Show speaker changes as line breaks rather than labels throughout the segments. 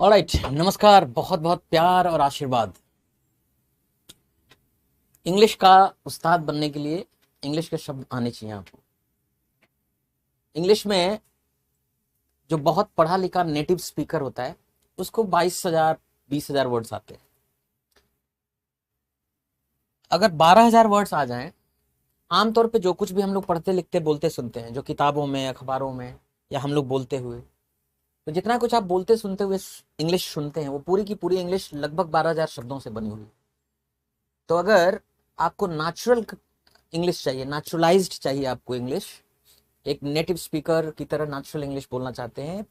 Alright, नमस्कार। बहुत बहुत प्यार और आशीर्वाद। इंग्लिश का उस्ताद बनने के लिए इंग्लिश के शब्द आने चाहिए आपको। इंग्लिश में जो बहुत पढ़ा लिखा नेटिव स्पीकर होता है उसको 22,000 20,000 वर्ड्स आते हैं। अगर 12,000 वर्ड्स आ जाएं, आमतौर पे जो कुछ भी हम लोग पढ़ते लिखते बोलते सुनते हैं, जो किताबों में अखबारों में या हम लोग बोलते हुए, तो जितना कुछ आप बोलते सुनते हुए इंग्लिश सुनते हैं वो पूरी की पूरी इंग्लिश लगभग 12,000 शब्दों से बनी हुई है। तो अगर आपको नेचुरल इंग्लिश चाहिए, नेचुरलाइज्ड चाहिए आपको इंग्लिश, एक नेटिव स्पीकर की तरह नेचुरल इंग्लिश बोलना चाहते हैं,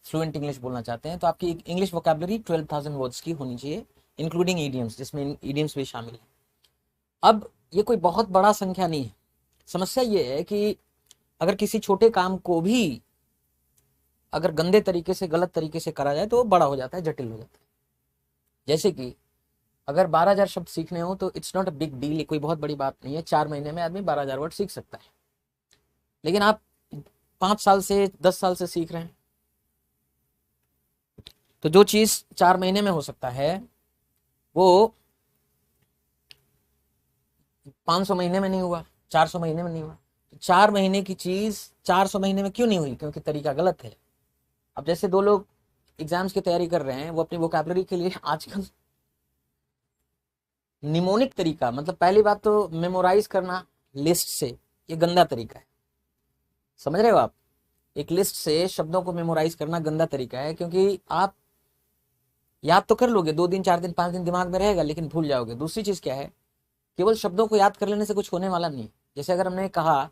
फ्लुएंट इंग्लिश बोलना चाहते हैं, तो आपकी इंग्लिश वोकैबुलरी 12,000 वर्ड्स की होनी चाहिए, इंक्लूडिंग ईडियम्स, जिसमें ईडियम्स भी शामिल है। अब ये कोई बहुत बड़ा संख्या नहीं है। समस्या ये है कि अगर किसी छोटे काम को भी अगर गंदे तरीके से, गलत तरीके से करा जाए तो वो बड़ा हो जाता है, जटिल हो जाता है। जैसे कि अगर 12,000 शब्द सीखने हो तो it's not a big deal, कोई बहुत बड़ी बात नहीं है। 4 महीने में आदमी 12,000 वर्ड सीख सकता है। लेकिन आप 5 साल से 10 साल से सीख रहे हैं, तो जो चीज 4 महीने में हो सकता है वो 500 महीने में नहीं हुआ, 400 महीने में नहीं हुआ। तो 4 महीने की चीज 400 महीने में क्यों नहीं हुई? क्योंकि तरीका गलत है। अब जैसे दो लोग एग्जाम्स की तैयारी कर रहे हैं, वो अपनी वोकैबुलरी के लिए आजकल निमोनिक तरीका, मतलब पहली बात तो मेमोराइज करना लिस्ट से, ये गंदा तरीका है। समझ रहे हो आप? एक लिस्ट से शब्दों को मेमोराइज करना गंदा तरीका है, क्योंकि आप याद तो कर लोगे, 2 दिन 4 दिन 5 दिन दिमाग में रहेगा, लेकिन भूल जाओगे। दूसरी चीज क्या है, केवल शब्दों को याद कर लेने से कुछ होने वाला नहीं। जैसे अगर हमने कहा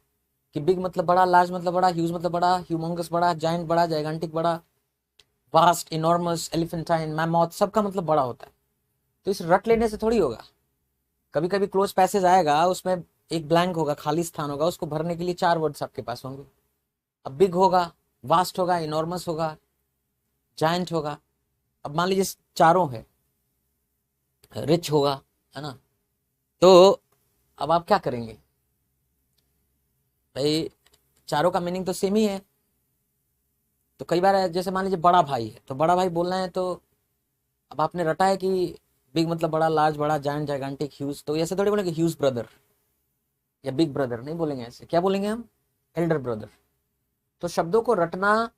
कि बिग मतलब बड़ा, लार्ज मतलब बड़ा, ह्यूज मतलब बड़ा, ह्यूमंगस बड़ा, जायंट बड़ा, जाइगेंटिक बड़ा, वास्ट, इनॉर्मस, एलिफेंटाइन, मैमॉथ, सबका मतलब बड़ा होता है। तो इस रट लेने से थोड़ी होगा। कभी कभी क्लोज पैसेज आएगा, उसमें एक ब्लैंक होगा, खाली स्थान होगा, उसको भरने के लिए 4 वर्ड्स आपके पास होंगे। अब बिग होगा, वास्ट होगा, इनॉर्मस होगा, जायंट होगा। अब मान लीजिए चारों है, रिच होगा, है ना? तो अब आप क्या करेंगे भाई? चारों का मीनिंग तो सेम ही है। तो कई बार जैसे मान लीजिए बड़ा भाई है, तो बड़ा भाई बोलना है, तो अब आपने रटा है कि बिग मतलब बड़ा, लार्ज बड़ा, जायंट जाइगेंटिक, ह्यूज, तो ऐसे थोड़ी बोलेंगे ह्यूज ब्रदर या बिग ब्रदर, नहीं बोलेंगे ऐसे। क्या बोलेंगे हम? Elder brother. तो शब्दों को रटना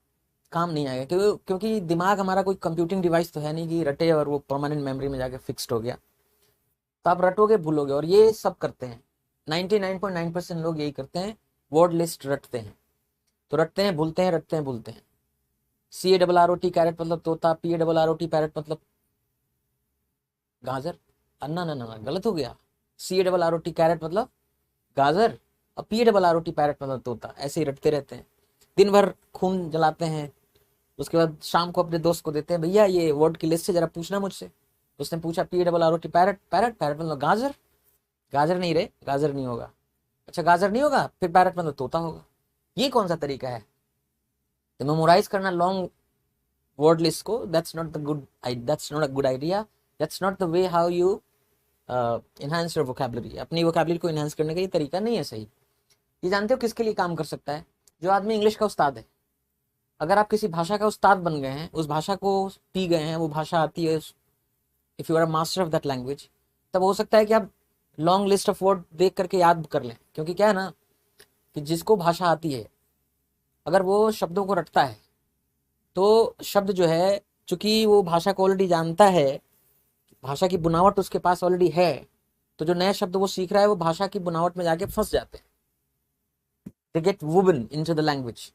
काम नहीं आएगा, क्योंकि दिमाग हमारा कोई कंप्यूटिंग डिवाइस तो है नहीं कि रटे और वो परमानेंट मेमोरी में जाके फिक्स्ड हो गया। तो आप रटोगे, भूलोगे, और ये सब करते हैं। 99.9% लोग यही करते हैं, वर्ड लिस्ट रटते हैं। तो रटते हैं, भूलते हैं, रटते हैं, भूलते हैं। CARROT कैरेट मतलब तोता, PARROT पैरट मतलब गाजर। अन्ना ना ना, गलत हो गया। CARROT कैरेट मतलब गाजर, और PARROT पैरट मतलब तोता। ऐसे ही रटते रहते हैं, दिन भर खून जलाते हैं। उसके बाद शाम को अपने दोस्त को देते हैं, भैया ये वर्ड की लिस्ट से जरा पूछना मुझसे। उसने पूछा PARROT पैरट, पैरट, पैरट मतलब गाजर। गाजर नहीं रे, गाजर नहीं होगा। अच्छा गाजर नहीं होगा, फिर पैरट मतलब तोता होगा। ये कौन सा तरीका है? तो मेमोराइज करना लॉन्ग वर्ड लिस्ट को, that's not a good idea. That's not the way how you enhance your vocabulary. अपनी वोकैबुलरी को इनहांस करने का ये तरीका नहीं है सही। ये जानते हो किसके लिए काम कर सकता है? जो आदमी इंग्लिश का उस्ताद है। अगर आप किसी भाषा का उस्ताद बन गए हैं, उस भाषा को पी गए हैं, वो भाषा आती है, if you are a master of that language, तब हो सकता है कि आप लॉन्ग लिस्ट ऑफ वर्ड देख करके याद कर लें। क्योंकि क्या है ना, कि जिसको भाषा आती है, अगर वो शब्दों को रटता है, तो शब्द जो है, चूंकि वो भाषा को ऑलरेडी जानता है, भाषा की बुनावट उसके पास ऑलरेडी है, तो जो नए शब्द वो सीख रहा है वो भाषा की बुनावट में जाके फंस जाते हैं। They get woven into the language.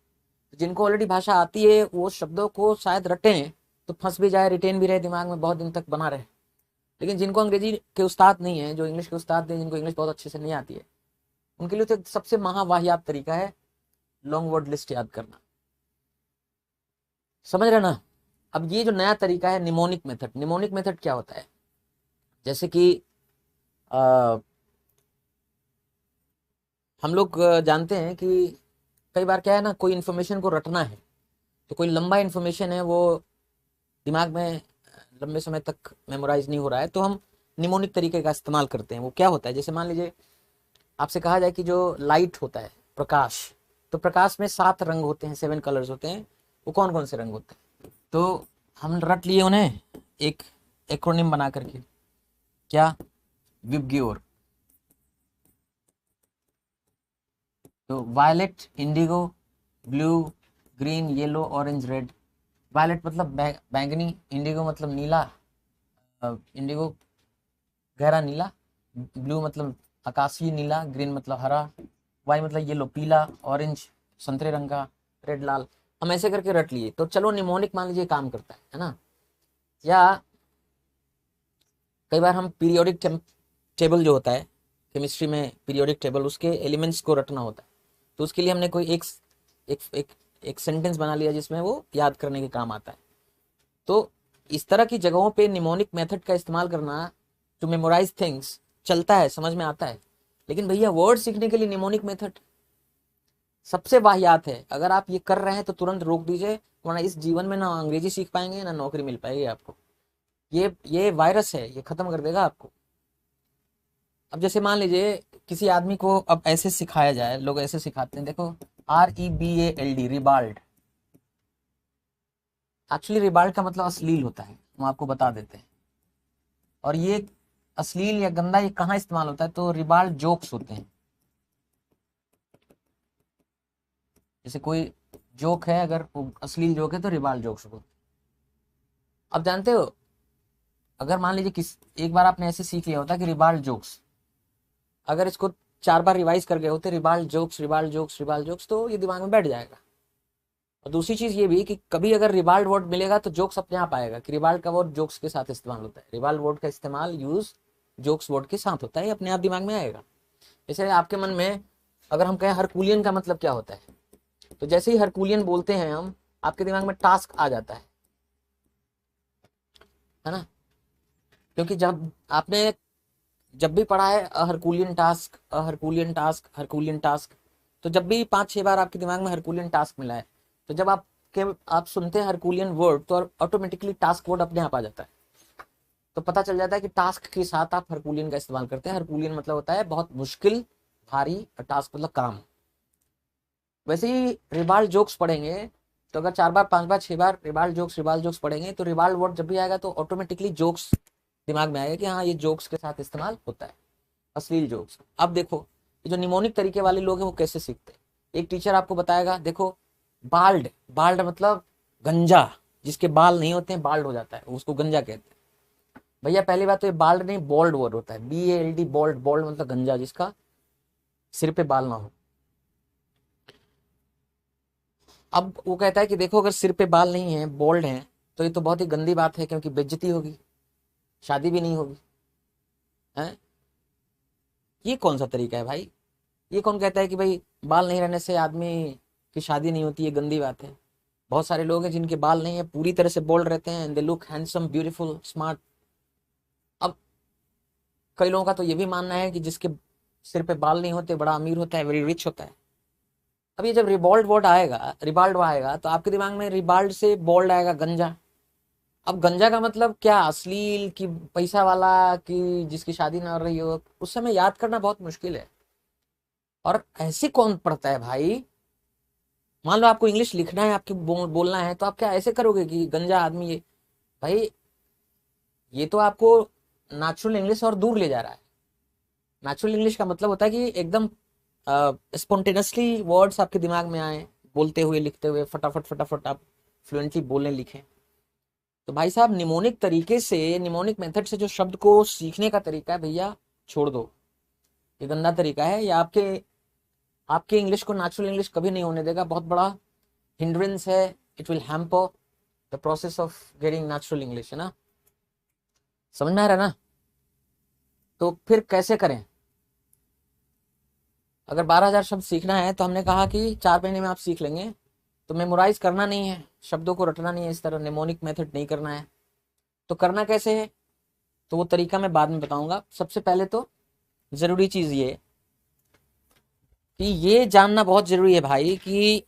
जिनको ऑलरेडी भाषा आती है वो शब्दों को शायद रटें तो फंस भी जाए, रिटेन भी रहे, दिमाग में बहुत दिन तक बना रहे। लेकिन जिनको अंग्रेजी के उस्ताद नहीं है, जो इंग्लिश के उस्ताद नहीं, जिनको इंग्लिश बहुत अच्छे से नहीं आती है, उनके लिए तो सबसे महावाहियात तरीका है लॉन्ग वर्ड लिस्ट याद करना। समझ रहे ना? अब ये जो नया तरीका है निमोनिक मेथड, निमोनिक मेथड क्या होता है? जैसे कि हम लोग जानते हैं कि कई बार क्या है ना, कोई इन्फॉर्मेशन को रटना है, तो कोई लंबा इन्फॉर्मेशन है, वो दिमाग में लंबे समय तक मेमोराइज नहीं हो रहा है, तो हम निमोनिक तरीके का इस्तेमाल करते हैं। वो क्या होता है? जैसे मान लीजिए आपसे कहा जाए कि जो लाइट होता है, प्रकाश, तो प्रकाश में 7 रंग होते हैं, 7 कलर्स होते हैं। वो कौन कौन से रंग होते हैं? तो हम रट लिए उन्हें एक एक्रोनिम बना करके, क्या, विबग्योर। तो violet, indigo, blue, green, yellow, orange, red. Violet मतलब बैंगनी, इंडिगो मतलब नीला, इंडिगो गहरा नीला, ब्लू मतलब आकाशीय नीला, ग्रीन मतलब हरा, वाई मतलब येलो पीला, ऑरेंज संतरे रंग का, रेड लाल। हम ऐसे करके रट लिए। तो चलो निमोनिक मान लीजिए काम करता है ना। या कई बार हम पीरियोडिक टेबल जो होता है केमिस्ट्री में, पीरियोडिक टेबल, उसके एलिमेंट्स को रटना होता है। तो उसके लिए हमने कोई एक एक एक, एक सेंटेंस बना लिया जिसमें वो याद करने के काम आता है। तो इस तरह की जगहों पे निमोनिक मेथड का इस्तेमाल करना टू मेमोराइज थिंग्स चलता है, समझ में आता है। लेकिन भैया वर्ड सीखने के लिए निमोनिक मेथड सबसे वाहियात है। अगर आप ये कर रहे हैं तो तुरंत रोक दीजिए, वरना इस जीवन में ना अंग्रेजी सीख पाएंगे ना नौकरी मिल पाएगी आपको। ये वायरस है, ये खत्म कर देगा आपको। अब जैसे मान लीजिए किसी आदमी को अब ऐसे सिखाया जाए, लोग ऐसे सिखाते हैं, देखो REBALD, रिबाल्ड। एक्चुअली रिबाल्ड का मतलब अश्लील होता है, हम आपको बता देते हैं। और ये अश्लील या गंदा ये कहाँ इस्तेमाल होता है, तो रिबाल्ड जोक्स होते हैं। जैसे कोई जोक है, अगर वो अश्लील जोक है तो रिबाल्ड जोक्स होते। अब जानते हो, अगर मान लीजिए एक बार आपने ऐसे सीख लिया होता कि रिबाल्ड जोक्स, अगर इसको 4 बार रिवाइज कर गए होते, रिबाल्ड जोक्स रिबाल्ड जोक्स रिबाल्ड जोक्स, तो ये दिमाग में बैठ जाएगा। और दूसरी चीज ये भी कि कभी अगर रिबाल्ड वर्ड मिलेगा तो जोक्स अपने आप आएगा कि रिबाल्ड का वर्ड जोक्स के साथ इस्तेमाल होता है, रिबाल्ड वर्ड का इस्तेमाल यूज जोक्स वर्ड के साथ होता है, अपने आप दिमाग में आएगा। जैसे आपके मन में अगर हम कहें हरकुलियन का मतलब क्या होता है, तो जैसे ही हरकुलियन बोलते हैं हम, आपके दिमाग में टास्क आ जाता है ना। क्योंकि जब आपने जब भी पढ़ा है Herculean task, Herculean task, Herculean task, तो जब भी 5-6 बार आपके दिमाग में हरकुलियन टास्क मिला है, तो जब आप सुनते हैं हरकुलियन वर्ड तो ऑटोमेटिकली टास्क वर्ड अपने आप आ जाता है। तो पता चल जाता है कि टास्क के साथ आप हरकुलियन का इस्तेमाल करते हैं। हरकुलियन मतलब होता है बहुत मुश्किल, भारी, और टास्क मतलब काम। वैसे ही रिबाल्ड जोक्स पढ़ेंगे, तो अगर 4 बार 5 बार 6 बार रिबाल्ड जोक्स पढ़ेंगे, तो रिबाल्ड वर्ड जब भी आएगा तो ऑटोमेटिकली जोक्स दिमाग में आएगा कि हाँ ये जोक्स के साथ इस्तेमाल होता है, अश्लील जोक्स। अब देखो ये जो निमोनिक तरीके वाले लोग हैं वो कैसे सीखते हैं। एक टीचर आपको बताएगा, देखो बाल्ड, बाल्ड मतलब गंजा, जिसके बाल नहीं होते हैं बाल्ड हो जाता है, उसको गंजा कहते हैं। भैया पहली बात तो ये बाल्ड नहीं, बोल्ड वर्ड होता है, BALD, बोल्ड। बोल्ड मतलब गंजा, जिसका सिर पे बाल ना हो। अब वो कहता है कि देखो अगर सिर पे बाल नहीं है, बोल्ड है, तो ये तो बहुत ही गंदी बात है, क्योंकि बेइज्जती होगी, शादी भी नहीं होगी है। ये कौन सा तरीका है भाई? ये कौन कहता है कि भाई बाल नहीं रहने से आदमी की शादी नहीं होती, ये गंदी बात है। बहुत सारे लोग हैं जिनके बाल नहीं है, पूरी तरह से बोल्ड रहते हैं, they look handsome, beautiful, smart. अब कई लोगों का तो ये भी मानना है कि जिसके सिर पे बाल नहीं होते बड़ा अमीर होता है, वेरी रिच होता है। अब ये जब रिबाल्ड आएगा तो आपके दिमाग में रिबाल्ड से बोल्ड आएगा गंजा। अब गंजा का मतलब क्या, अश्लील कि पैसा वाला कि जिसकी शादी ना हो रही हो, उस समय याद करना बहुत मुश्किल है। और ऐसे कौन पढ़ता है भाई? मान लो आपको इंग्लिश लिखना है, आपके बोलना है, तो आप क्या ऐसे करोगे कि गंजा आदमी ये? भाई ये तो आपको नेचुरल इंग्लिश और दूर ले जा रहा है। नेचुरल इंग्लिश का मतलब होता है कि एकदम स्पॉन्टेनियसली वर्ड्स आपके दिमाग में आए, बोलते हुए लिखते हुए फटाफट फटाफट आप फ्लुएंटली बोलने लिखें। तो भाई साहब निमोनिक तरीके से, निमोनिक मेथड से जो शब्द को सीखने का तरीका है भैया, छोड़ दो, ये गंदा तरीका है। ये आपके आपके इंग्लिश को नेचुरल इंग्लिश कभी नहीं होने देगा, बहुत बड़ा हिंड्रेंस है। It will hamper the process of getting natural English, है ना। समझ में आ रहा है ना? तो फिर कैसे करें? अगर 12,000 शब्द सीखना है तो हमने कहा कि 4 महीने में आप सीख लेंगे। तो मेमोराइज करना नहीं है, शब्दों को रटना नहीं है, इस तरह निमोनिक मेथड नहीं करना है। तो करना कैसे है, तो वो तरीका मैं बाद में बताऊंगा। सबसे पहले तो जरूरी चीज ये कि ये जानना बहुत जरूरी है भाई कि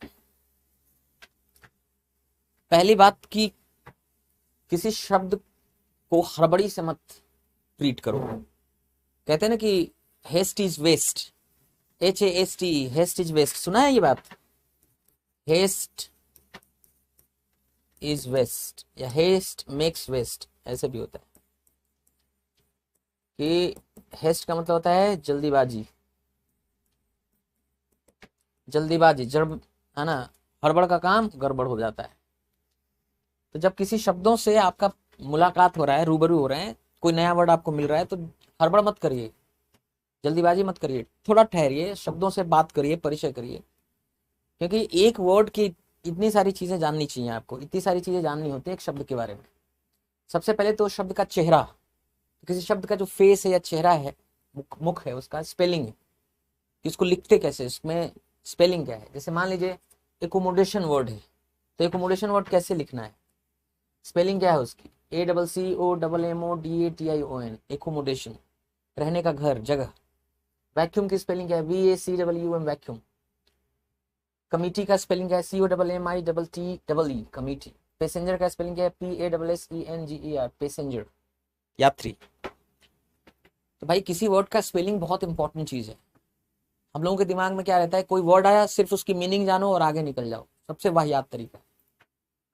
पहली बात कि किसी शब्द को हड़बड़ी से मत ट्रीट करो। कहते हैं ना कि haste is waste, HAST, haste is waste. सुना है ये बात? हेस्ट इज वेस्ट, या हेस्ट मेक्स वेस्ट, ऐसे भी होता है कि हेस्ट का मतलब होता है जल्दीबाजी, जल्दीबाजी जब, है ना, हड़बड़ का काम गड़बड़ हो जाता है। तो जब किसी शब्दों से आपका मुलाकात हो रहा है, रूबरू हो रहे हैं, कोई नया वर्ड आपको मिल रहा है, तो हड़बड़ मत करिए, जल्दीबाजी मत करिए, थोड़ा ठहरिए, शब्दों से बात करिए, परिचय करिए, क्योंकि एक वर्ड की इतनी सारी चीजें जाननी चाहिए आपको, इतनी सारी चीजें जाननी होती है एक शब्द के बारे में। सबसे पहले तो शब्द का चेहरा, तो किसी शब्द का जो फेस है या चेहरा है, मुख है, उसका स्पेलिंग है कि उसको लिखते कैसे, इसमें स्पेलिंग क्या है। जैसे मान लीजिए एकोमोडेशन वर्ड है, तो एकोमोडेशन वर्ड कैसे लिखना है, स्पेलिंग क्या है उसकी, ACCOMMODATION, एकोमोडेशन, रहने का घर, जगह। वैक्यूम की स्पेलिंग क्या है, VACWUM, वैक्यूम। कमिटी का स्पेलिंग क्या है, COMMITTEE, कमिटी। पैसेंजर का स्पेलिंग क्या है, PASSENGER, पैसेंजर, यात्री। तो भाई किसी वर्ड का स्पेलिंग बहुत इंपॉर्टेंट चीज है। हम लोगों के दिमाग में क्या रहता है, कोई वर्ड आया सिर्फ उसकी मीनिंग जानो और आगे निकल जाओ, सबसे वाहियात तरीका।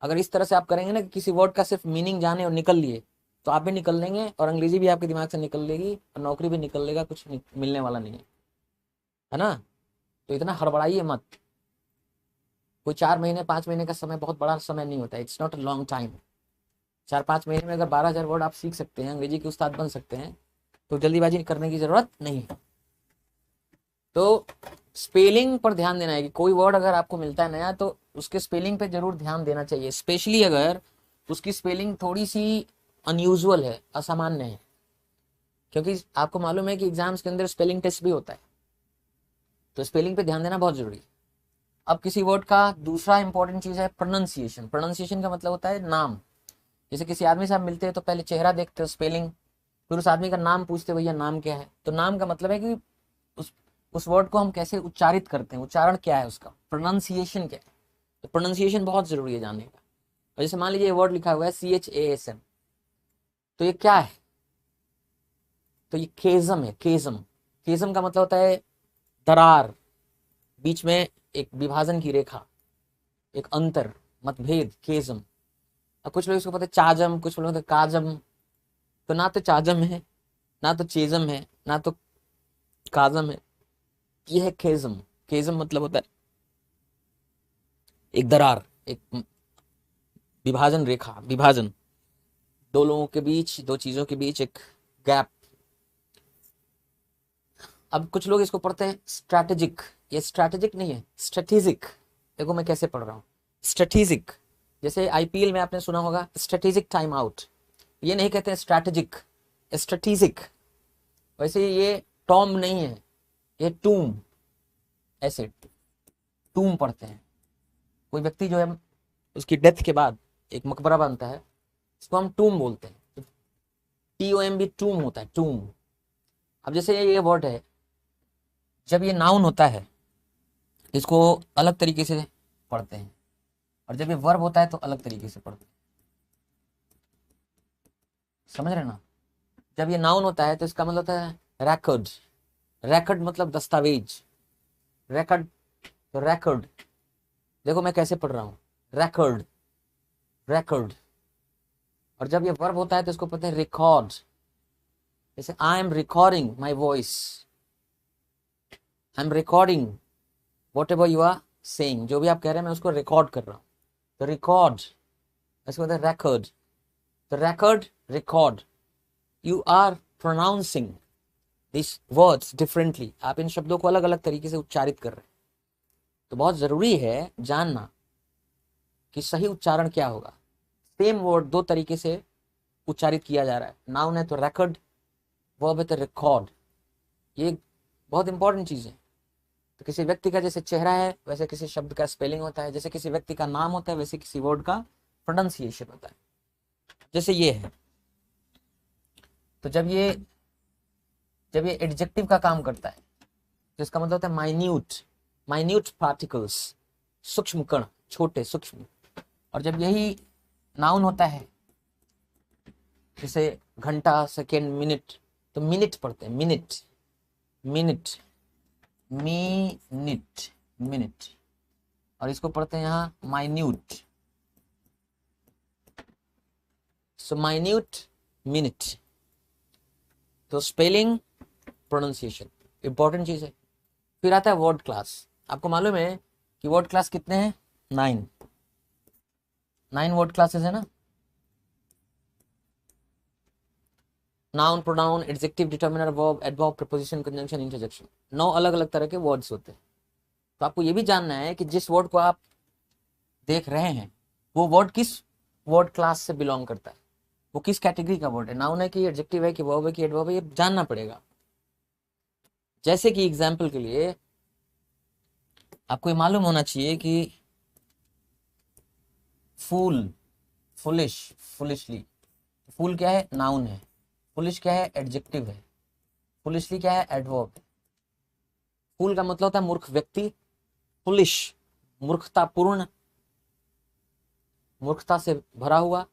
अगर इस तरह से आप करेंगे ना कि किसी वर्ड का सिर्फ मीनिंग जाने और निकल लिए, तो आप भी निकल लेंगे और अंग्रेजी भी आपके दिमाग से निकल लेगी और नौकरी भी निकल लेगा, कुछ मिलने वाला नहीं है ना। तो इतना हड़बड़ाइए मत। कोई 4 महीने 5 महीने का समय बहुत बड़ा समय नहीं होता है, it's not a long time. 4-5 महीने में अगर 12,000 वर्ड आप सीख सकते हैं, अंग्रेजी के उस्ताद बन सकते हैं, तो जल्दीबाजी करने की जरूरत नहीं है। तो स्पेलिंग पर ध्यान देना है कि कोई वर्ड अगर आपको मिलता है नया, तो उसके स्पेलिंग पे जरूर ध्यान देना चाहिए, स्पेशली अगर उसकी स्पेलिंग थोड़ी सी अनयूजुअल है, असामान्य है। क्योंकि आपको मालूम है कि एग्जाम्स के अंदर स्पेलिंग टेस्ट भी होता है, तो स्पेलिंग पे ध्यान देना बहुत जरूरी है। अब किसी वर्ड का दूसरा इंपॉर्टेंट चीज है प्रोनाउंसिएशन। प्रोनाउंसिएशन का मतलब होता है नाम। जैसे किसी आदमी से आप मिलते हैं तो पहले चेहरा देखते हो, स्पेलिंग, फिर उस आदमी का नाम पूछते हो, भैया नाम क्या है। तो नाम का मतलब है कि उस उस वर्ड को हम कैसे उच्चारित करते हैं, उच्चारण क्या है उसका, प्रोनाउंसिएशन क्या है। तो प्रोनाउंसिएशन बहुत जरूरी है जानने का। और जैसे मान लीजिए ये वर्ड लिखा हुआ है CHASM, तो ये क्या है, तो ये केजम है, केजम। केजम का मतलब होता है दरार, बीच में एक विभाजन की रेखा, एक अंतर, मतभेद, केजम। अब कुछ लोग इसको पता है चाजम, कुछ लोग काजम। तो ना तो चाजम है, ना तो चेजम है, ना तो काजम है, ये है केजम। केजम मतलब होता है एक दरार, एक विभाजन रेखा, विभाजन, दो लोगों के बीच, दो चीजों के बीच एक गैप। अब कुछ लोग इसको पढ़ते हैं स्ट्रैटेजिक, ये स्ट्रैटेजिक नहीं है, स्ट्रेटेजिक। देखो मैं कैसे पढ़ रहा हूँ, स्ट्रेटेजिक। जैसे IPL में आपने सुना होगा स्ट्रेटेजिक टाइम आउट, ये नहीं कहते हैं स्ट्रैटेजिक, स्ट्रेटेजिक। वैसे ये टॉम नहीं है, ये टूम, ऐसे टूम पढ़ते हैं। कोई व्यक्ति जो है उसकी डेथ के बाद एक मकबरा बनता है, इसको हम टूम बोलते हैं, TOMB, टूम होता है, टूम। अब जैसे ये वर्ड है, जब ये नाउन होता है इसको अलग तरीके से पढ़ते हैं, और जब ये वर्ब होता है तो अलग तरीके से पढ़ते हैं। समझ रहे ना। जब ये नाउन होता है तो इसका मतलब होता है रैकर्ड, रैकर्ड मतलब दस्तावेज, रैकर्ड, तो रैकर्ड। देखो मैं कैसे पढ़ रहा हूँ, रैकर्ड, रैकर्ड। और जब ये वर्ब होता है तो इसको पढ़ते हैं रिकॉर्ड। जैसे I am recording my voice, I am recording whatever you are saying, जो भी आप कह रहे हैं मैं उसको रिकॉर्ड कर रहा हूँ, तो रिकॉर्ड, इसको कहते हैं रैकर्ड। तो record, record, you are pronouncing this words differently, आप इन शब्दों को अलग अलग तरीके से उच्चारित कर रहे हैं। तो बहुत जरूरी है जानना कि सही उच्चारण क्या होगा। सेम वर्ड दो तरीके से उच्चारित किया जा रहा है, नाउन है तो रैकर्ड, वर्ब है तो रिकॉर्ड। ये बहुत इंपॉर्टेंट चीज है। तो किसी व्यक्ति का जैसे चेहरा है वैसे किसी शब्द का स्पेलिंग होता है, जैसे किसी व्यक्ति का नाम होता है वैसे किसी वर्ड का प्रोनाउंसिएशन होता है। जैसे ये है, तो जब ये एडजेक्टिव का काम करता है तो इसका मतलब होता है माइन्यूट, माइन्यूट पार्टिकल्स, सूक्ष्म कण, छोटे सूक्ष्म। और जब यही नाउन होता है, जैसे घंटा, सेकेंड, मिनट, तो मिनट पढ़ते हैं, मिनट, मिनट, मिनट, मिनट। और इसको पढ़ते हैं यहाँ माइन्यूट, सो माइन्यूट, मिनट। तो स्पेलिंग, प्रोनाउंसिएशन इंपॉर्टेंट चीज है। फिर आता है वर्ड क्लास। आपको मालूम है कि वर्ड क्लास कितने हैं? 9 वर्ड क्लासेस है ना। Noun, pronoun, adjective, determiner, verb, adverb, preposition, conjunction, interjection. 9 अलग अलग तरह के वर्ड्स होते हैं। तो आपको ये भी जानना है कि जिस वर्ड को आप देख रहे हैं वो वर्ड किस वर्ड क्लास से बिलोंग करता है, वो किस कैटेगरी का वर्ड है, नाउन है कि एडजेक्टिव है कि वर्ब है कि एडवर्ब है, ये जानना पड़ेगा। जैसे कि एग्जाम्पल के लिए आपको ये मालूम होना चाहिए कि फूल, फुलिश, फुलिशली। फूल क्या है? नाउन है। फुलिश क्या है? एडजेक्टिव है। फुलिशली क्या है? एडवर्ब है। फूल का मतलब होता है मूर्ख व्यक्ति, फुलिश मूर्खतापूर्ण, मूर्खता से भरा हुआ,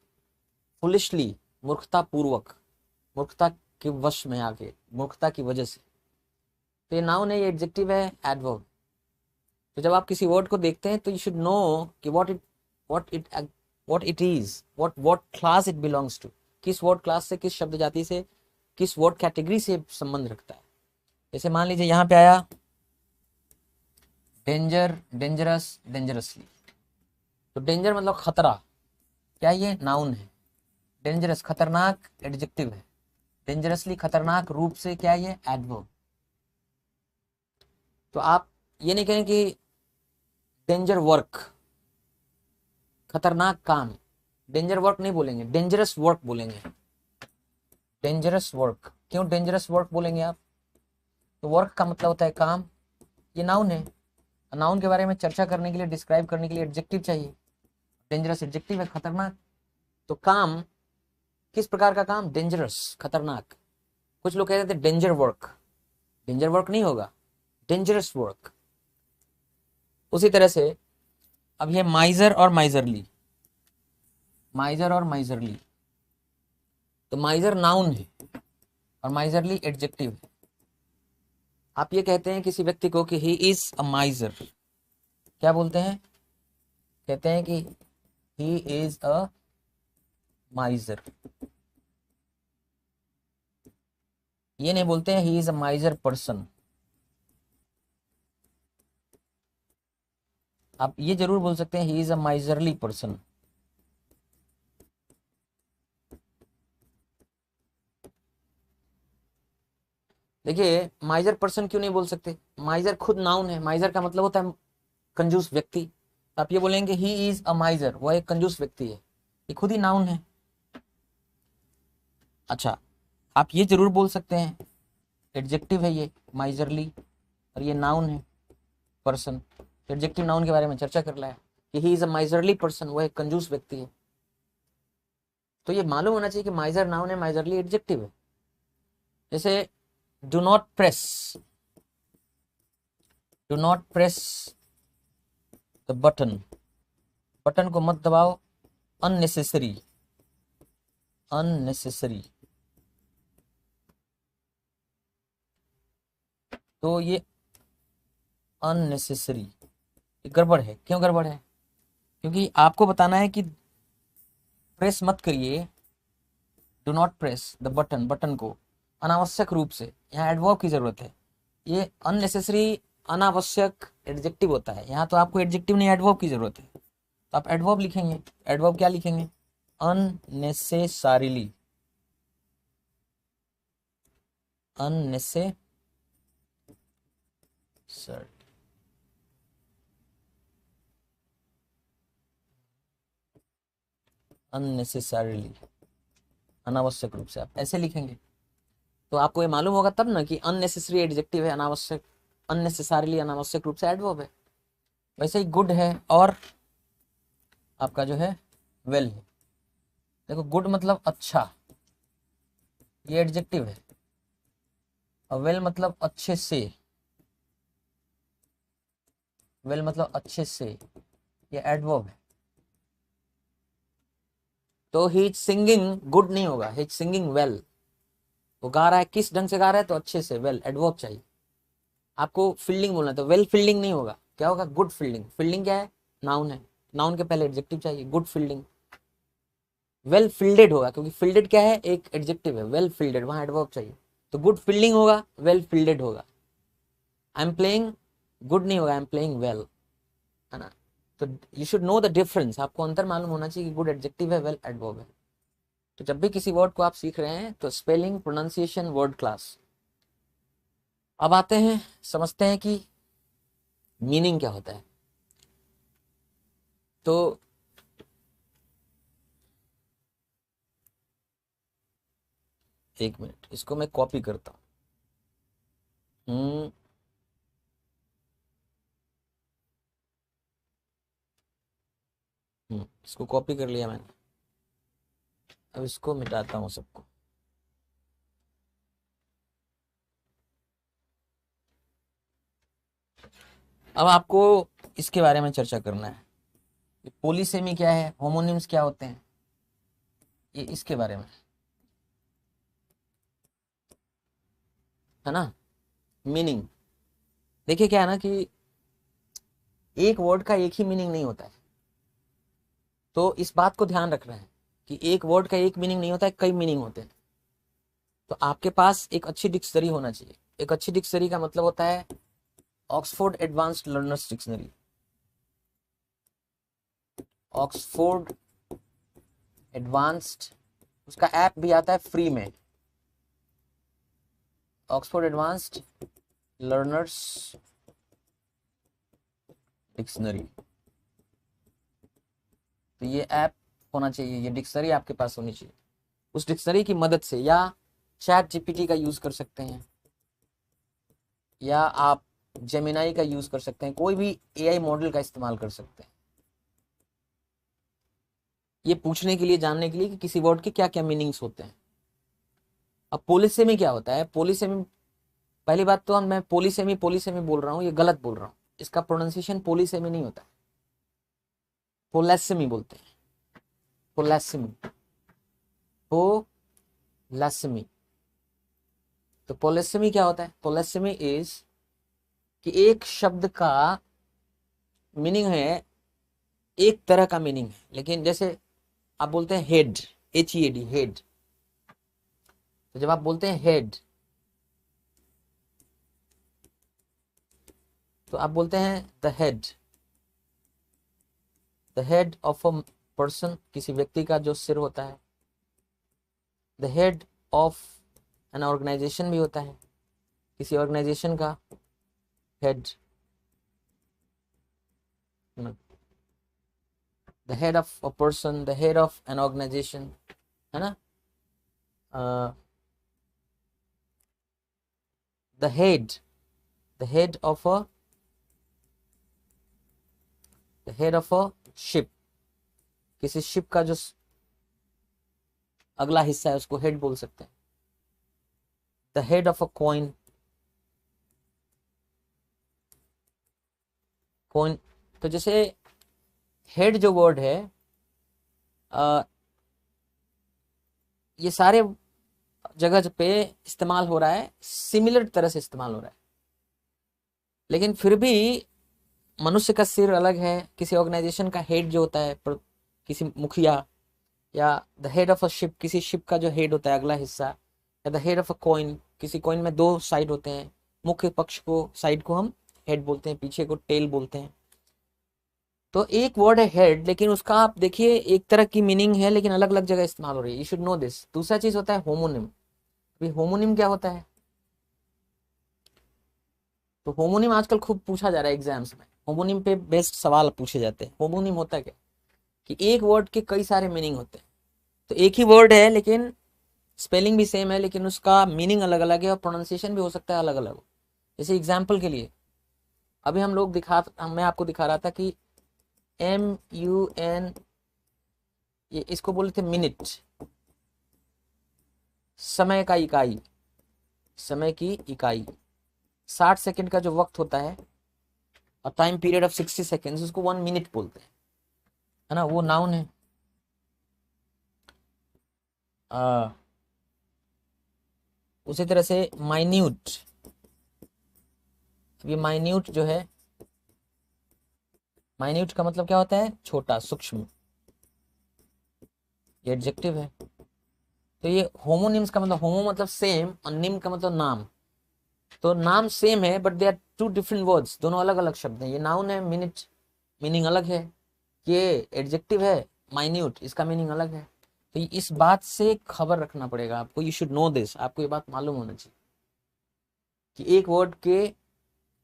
फुलिशली मूर्खतापूर्वक, मूर्खता के वश में आके, मूर्खता की वजह से। तो ये नाउन है, ये एडजेक्टिव है, एडवर्ब। तो जब आप किसी वर्ड को देखते हैं तो यू शुड नो कि what it is, what class it belongs to, किस वर्ड क्लास से, किस शब्द जाति से, किस वर्ड कैटेगरी से संबंध रखता है। जैसे मान लीजिए यहाँ पे आया डेंजर, डेंजरस, डेंजरसली। तो डेंजर मतलब खतरा, क्या ये? नाउन है। डेंजरस खतरनाक, एडजेक्टिव है। डेंजरसली खतरनाक रूप से, क्या ये? एडवर्ब। तो आप ये नहीं कहें कि डेंजर वर्क, खतरनाक काम, डेंजर वर्क नहीं बोलेंगे, डेंजरस वर्क बोलेंगे। डेंजरस वर्क, क्यों डेंजरस वर्क बोलेंगे आप? तो वर्क का मतलब होता है काम, ये नाउन है। नाउन के बारे में चर्चा करने के लिए, डिस्क्राइब करने के लिए एडजेक्टिव चाहिए। डेंजरस एडजेक्टिव है, खतरनाक। तो काम, किस प्रकार का काम? डेंजरस, खतरनाक। कुछ लोग कहते थे डेंजर वर्क, डेंजर वर्क नहीं होगा, डेंजरस वर्क। उसी तरह से अब ये माइजर और माइजरली, माइजर और माइजरली। तो माइजर नाउन है और माइजरली एडजेक्टिव है। आप ये कहते हैं किसी व्यक्ति को कि ही इज अ माइजर, क्या बोलते हैं? कहते हैं कि ही इज अ माइजर। ये नहीं बोलते हैं ही इज अ माइजर पर्सन। आप ये जरूर बोल सकते हैं he is a miserly person. देखिए माइजर पर्सन क्यों नहीं बोल सकते? माइजर खुद नाउन है, माइजर का मतलब होता है कंजूस व्यक्ति। आप ये बोलेंगे ही इज अ माइजर, वह एक कंजूस व्यक्ति है, ये खुद ही नाउन है। अच्छा, आप ये जरूर बोल सकते हैं एडजेक्टिव है ये माइजरली, और ये नाउन है पर्सन। एडजेक्टिव नाउन के बारे में चर्चा कर रहा है कि he is a miserly person, वह एक कंजूस व्यक्ति है। तो ये मालूम होना चाहिए कि माइजर नाउन है, माइजरली एडजेक्टिव है। जैसे do not press, do not press the button, button को मत दबाओ, अननेसेसरी, अननेसेसरी। तो ये अननेसेसरी गड़बड़ है। क्यों गड़बड़ है? क्योंकि आपको बताना है कि प्रेस मत करिए, do not press the button, button को अनावश्यक रूप से। यहाँ एडवर्ब की जरूरत है। ये अननेसेसरी, अनावश्यक एडजेक्टिव होता है। यहाँ तो आपको एडजेक्टिव नहीं, एडवर्ब की जरूरत है। तो आप एडवर्ब लिखेंगे। एडवर्ब क्या लिखेंगे? अननेसेसरीली, अननेसेसरी, अननेसेसरीली, अनावश्यक रूप से आप ऐसे लिखेंगे। तो आपको ये मालूम होगा तब ना कि अननेसेसरी एडजेक्टिव है, अनावश्यक, अननेसेसरीली अनावश्यक रूप से एडवर्ब है। वैसे ही गुड है और आपका जो है वेल है। देखो गुड मतलब अच्छा, ये एडजेक्टिव है, और वेल मतलब अच्छे से, वेल मतलब अच्छे से, ये एडवर्ब है। तो ही इज सिंगिंग गुड नहीं होगा, ही इज सिंगिंग वेल। वो गा रहा है, किस ढंग से गा रहा है? तो अच्छे से, वेल एडवर्ब चाहिए। आपको फील्डिंग बोलना है तो वेल फील्डिंग नहीं होगा, क्या होगा? Good fielding. फील्डिंग क्या है? नाउन है, नाउन के पहले एडजेक्टिव चाहिए, गुड फील्डिंग। वेल फील्डेड होगा, क्योंकि फील्डेड क्या है, एक एडजेक्टिव है, वेल फील्डेड, वहां एडवर्ब चाहिए, तो गुड फील्डिंग होगा, वेल फील्डेड होगा। आई एम प्लेइंग गुड नहीं होगा, आई एम प्लेइंग वेल, है ना। तो you should know the difference, आपको अंतर मालूम होना चाहिए कि गुड एडजेक्टिव है, वेल एडवर्ब है। तो जब भी किसी वर्ड को आप सीख रहे हैं तो स्पेलिंग, प्रोनाउंसिएशन, वर्ड क्लास। अब आते हैं, समझते हैं कि मीनिंग क्या होता है। तो एक मिनट, इसको मैं कॉपी करता हूँ। इसको कॉपी कर लिया मैंने, अब इसको मिटाता हूँ सबको। अब आपको इसके बारे में चर्चा करना है, पोलीसेमी क्या है, होमोनिम्स क्या होते हैं, ये इसके बारे में, है ना। मीनिंग देखिए क्या है ना कि एक वर्ड का एक ही मीनिंग नहीं होता है, तो इस बात को ध्यान रखना है कि एक वर्ड का एक मीनिंग नहीं होता है, कई मीनिंग होते हैं। तो आपके पास एक अच्छी डिक्शनरी होना चाहिए। एक अच्छी डिक्शनरी का मतलब होता है Oxford advanced learners dictionary, Oxford advanced, उसका ऐप भी आता है फ्री में, ऑक्सफोर्ड एडवांस्ड लर्नर्स डिक्शनरी। तो ये ऐप होना चाहिए, ये डिक्शनरी आपके पास होनी चाहिए। उस डिक्शनरी की मदद से, या चैट जीपीटी का यूज कर सकते हैं, या आप जेमिनाई का यूज कर सकते हैं, कोई भी एआई मॉडल का इस्तेमाल कर सकते हैं, ये पूछने के लिए, जानने के लिए कि किसी वर्ड के क्या क्या मीनिंग्स होते हैं। अब पोलिसेमी क्या होता है, पोलिसेमी, पहली बात तो मैं पोलिसेमी पोलिसेमी बोल रहा हूँ, ये गलत बोल रहा हूँ, इसका प्रोनाउंसिएशन पोलिसेमी नहीं होता, पोलेसेमी बोलते हैं, पोलेसेमी, पोलेसेमी। तो पोलेसेमी क्या होता है, पोलेसेमी इज कि एक शब्द का मीनिंग है, एक तरह का मीनिंग है, लेकिन जैसे आप बोलते हैं हेड, HEAD, हेड, तो जब आप बोलते हैं हेड, तो आप बोलते हैं the head of a person, किसी व्यक्ति का जो सिर होता है। The head of an organization भी होता है, किसी ऑर्गेनाइजेशन का head, the head of a person, the head of an organization, है ना। The head, the head of a, the head of a ship, किसी शिप का जो अगला हिस्सा है उसको हेड बोल सकते हैं। The head of a coin, coin, तो जैसे हेड जो वर्ड है, ये सारे जगह पे इस्तेमाल हो रहा है, सिमिलर तरह से इस्तेमाल हो रहा है, लेकिन फिर भी मनुष्य का सिर अलग है, किसी ऑर्गेनाइजेशन का हेड जो होता है, किसी मुखिया, या the head of a ship, किसी शिप का जो हेड होता है अगला हिस्सा, या the head of a coin, किसी कॉइन में दो साइड होते हैं, मुख्य पक्ष को, साइड को हम हेड बोलते हैं, पीछे को टेल बोलते हैं। तो एक वर्ड है हेड, लेकिन उसका आप देखिए एक तरह की मीनिंग है, लेकिन अलग अलग जगह इस्तेमाल हो रही है, यू शुड नो दिस। दूसरा चीज होता है होमोनिम। अभी होमोनिम क्या होता है, तो होमोनिम आजकल खूब पूछा जा रहा है एग्जाम्स में, होमोनिम पे बेस्ट सवाल पूछे जाते हैं। होमोनिम होता क्या, कि एक वर्ड के कई सारे मीनिंग होते हैं, तो एक ही वर्ड है लेकिन स्पेलिंग भी सेम है, लेकिन उसका मीनिंग अलग अलग है और प्रोनाउंसिएशन भी हो सकता है अलग अलग। जैसे एग्जाम्पल के लिए, अभी हम लोग मैं आपको दिखा रहा था कि MUN, ये इसको बोले थे मिनट, समय का इकाई, समय की इकाई, 60 सेकंड का जो वक्त होता है, और टाइम पीरियड ऑफ 60 सेकेंड्स, उसको 1 मिनट बोलते हैं, है ना, वो नाउन है। उसी तरह से माइन्यूट, ये माइन्यूट जो है, माइन्यूट का मतलब क्या होता है, छोटा, सूक्ष्म, ये एडजेक्टिव है। तो ये होमोनिम्स का मतलब, होमो मतलब सेम और निम का मतलब नाम। तो नाम सेम है but they are two different words, दोनों अलग अलग शब्द हैं। ये नाउन है, मीनिंग अलग है। ये एडजेक्टिव है माइन्यूट, इसका मीनिंग अलग है। तो इस बात से खबर रखना पड़ेगा आपको, यू शुड नो दिस, आपको ये बात मालूम होना चाहिए कि एक वर्ड के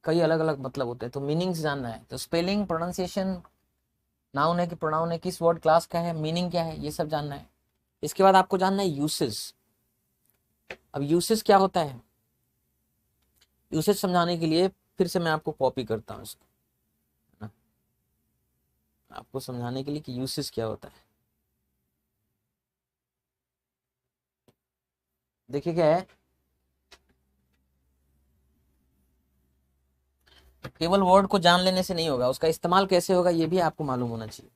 कई अलग अलग मतलब होते हैं। तो मीनिंग्स जानना है, तो स्पेलिंग, प्रोनाउंसिएशन, नाउन है कि प्रोनाउन है, किस वर्ड क्लास का है, मीनिंग क्या है, ये सब जानना है। इसके बाद आपको जानना है यूसेस। अब यूसेस क्या होता है, यूसेज समझाने के लिए फिर से मैं आपको कॉपी करता हूँ इसको, है ना, आपको समझाने के लिए कि यूसेज क्या होता है। देखिए क्या है, केवल वर्ड को जान लेने से नहीं होगा, उसका इस्तेमाल कैसे होगा ये भी आपको मालूम होना चाहिए।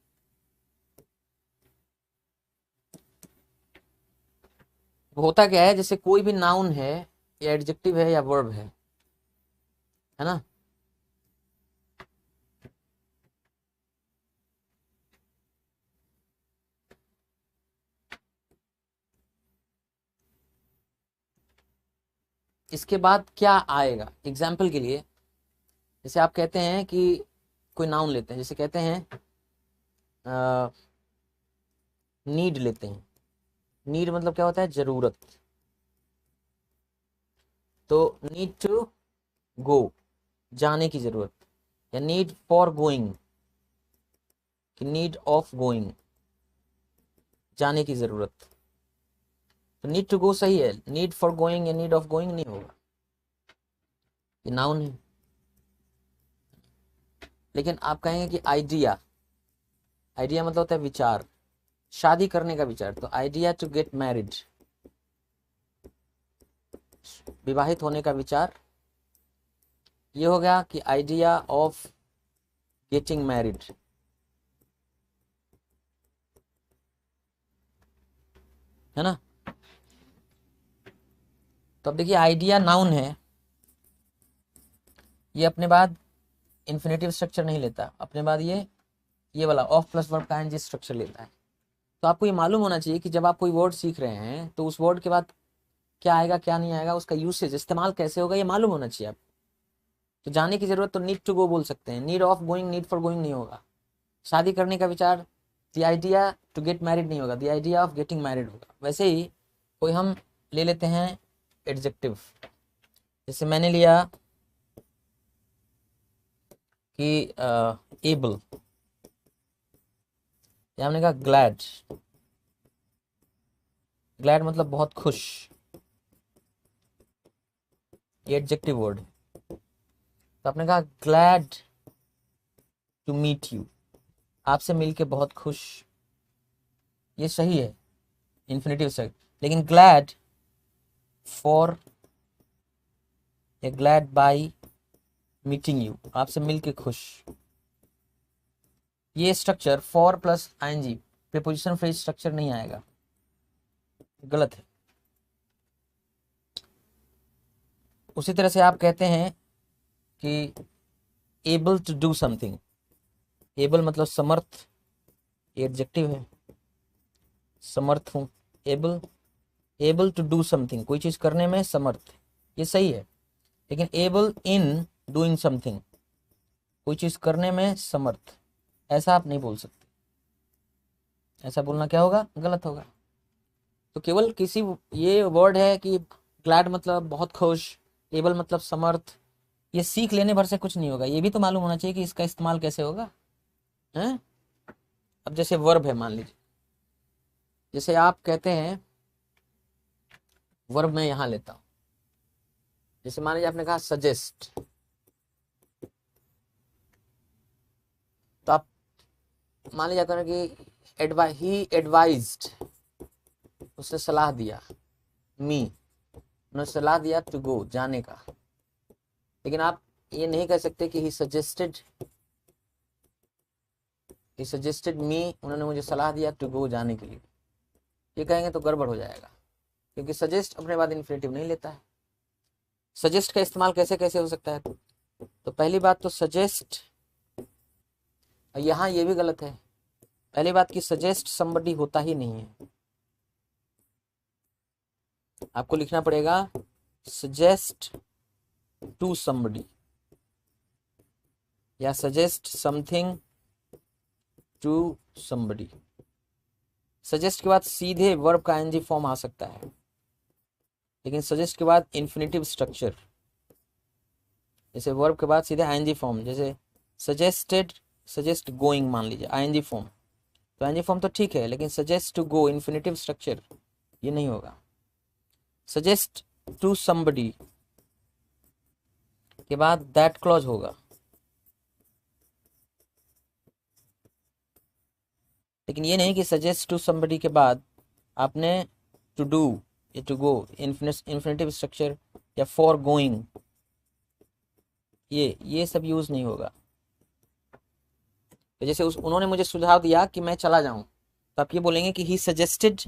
होता क्या है, जैसे कोई भी नाउन है या एडजेक्टिव है या वर्ब है ना, इसके बाद क्या आएगा। एग्जाम्पल के लिए, जैसे आप कहते हैं कि कोई नाउन लेते हैं, जैसे कहते हैं नीड लेते हैं। नीड मतलब क्या होता है, जरूरत। तो नीड टू गो, जाने की जरूरत, या नीड फॉर गोइंग, कि नीड ऑफ गोइंग, जाने की जरूरत। तो नीड टू गो सही है, नीड फॉर गोइंग या नीड ऑफ गोइंग नहीं होगा, ये नाउन है। लेकिन आप कहेंगे कि आइडिया, आइडिया मतलब होता है विचार, शादी करने का विचार। तो आइडिया टू गेट मैरिड, विवाहित होने का विचार। ये हो गया कि आइडिया ऑफ गेटिंग मैरिड, है ना। तो अब देखिए आइडिया नाउन है, ये अपने बाद इन्फिनेटिव स्ट्रक्चर नहीं लेता, अपने बाद ये वाला ऑफ प्लस वर्ब का एनजी स्ट्रक्चर लेता है। तो आपको ये मालूम होना चाहिए कि जब आप कोई वर्ड सीख रहे हैं तो उस वर्ड के बाद क्या आएगा क्या नहीं आएगा, उसका यूसेज, इस्तेमाल कैसे होगा, ये मालूम होना चाहिए आपको। तो जाने की जरूरत, तो नीड टू गो बोल सकते हैं, need of going, need for going नहीं होगा। शादी करने का विचार, the idea to get married नहीं होगा, the idea of getting married होगा। वैसे ही कोई हम ले लेते हैं एडजेक्टिव, जैसे मैंने लिया कि एबल, या हमने कहा ग्लैड। ग्लैड मतलब बहुत खुश, ये एडजेक्टिव वर्ड। तो आपने कहा ग्लैड टू मीट यू, आपसे मिलके बहुत खुश, ये सही है इन्फिनेटिव से। लेकिन ग्लैड फॉर या ग्लैड बाय मीटिंग यू, आपसे मिलके खुश, ये structure for plus ING preposition phrase structure नहीं आएगा, गलत है। उसी तरह से आप कहते हैं कि able to do something, able मतलब समर्थ, एडजेक्टिव है, समर्थ हूं, able, able to do something, कोई चीज करने में समर्थ, ये सही है। लेकिन एबल इन डूइंग समथिंग, कोई चीज करने में समर्थ, ऐसा आप नहीं बोल सकते, ऐसा बोलना क्या होगा, गलत होगा। तो केवल किसी, ये वर्ड है कि ग्लैड मतलब बहुत खुश, एबल मतलब समर्थ, ये सीख लेने भर से कुछ नहीं होगा, ये भी तो मालूम होना चाहिए कि इसका इस्तेमाल कैसे होगा, हैं। अब जैसे वर्ब है, मान लीजिए, जैसे आप कहते हैं, वर्ब मैं यहां लेता हूं, जैसे मान लीजिए आपने कहा सजेस्ट, तो आप मान लीजिए करें कि ही एडवाइज्ड, उसने सलाह दिया, मी, उन्होंने सलाह दिया टू गो, जाने का। लेकिन आप ये नहीं कह सकते कि ही सजेस्टेड मी, उन्होंने मुझे सलाह दिया टू गो, जाने के लिए। ये कहेंगे तो गड़बड़ हो जाएगा, क्योंकि सजेस्ट अपने बाद इन्फिनेटिव नहीं लेता है। सजेस्ट का इस्तेमाल कैसे कैसे हो सकता है, तो पहली बात तो सजेस्ट, यहाँ ये भी गलत है, पहली बात कि सजेस्ट समबडी होता ही नहीं है, आपको लिखना पड़ेगा सजेस्ट टू समबडी या suggest something to somebody. Suggest के बाद सीधे वर्ब का आईएनजी फॉर्म आ सकता है, लेकिन सजेस्ट के बाद इन्फिनेटिव स्ट्रक्चर, जैसे वर्ब के बाद सीधे आईएनजी फॉर्म, जैसे सजेस्टेड, सजेस्ट गोइंग मान लीजिए आईएनजी फॉर्म, तो आईएनजी फॉर्म तो ठीक है, लेकिन suggest to go infinitive structure ये नहीं होगा। सजेस्ट टू समबडी के बाद दैट क्लॉज होगा, लेकिन ये नहीं कि सजेस्ट टू समबडी के बाद आपने टू डू या टू गो इन्फिनेटिव स्ट्रक्चर या फॉर गोइंग, ये सब यूज नहीं होगा। तो जैसे उन्होंने मुझे सुझाव दिया कि मैं चला जाऊं, तो आप ये बोलेंगे कि he suggested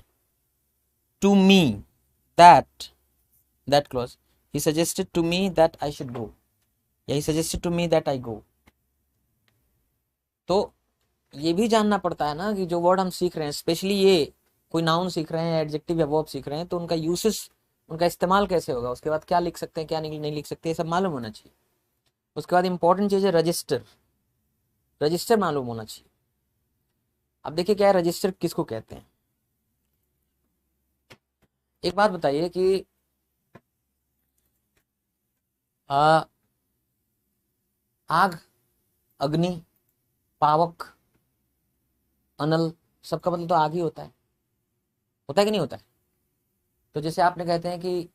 to me that clause, he suggested to me that I should go, या he suggested to me that I go. तो ये भी जानना पड़ता है ना कि जो वर्ड हम सीख रहे हैं, स्पेशली ये कोई नाउन सीख रहे हैं, एडजेक्टिव या वर्ब सीख रहे हैं, तो उनका यूसेस, उनका इस्तेमाल कैसे होगा, उसके बाद क्या लिख सकते हैं क्या नहीं लिख सकते, ये सब मालूम होना चाहिए। उसके बाद इंपॉर्टेंट चीज है रजिस्टर, रजिस्टर मालूम होना चाहिए। अब देखिए क्या है रजिस्टर किसको कहते हैं। एक बात बताइए कि आग, अग्नि, पावक, अनल, सबका मतलब तो आग ही होता है कि नहीं होता है। तो जैसे आपने कहते हैं कि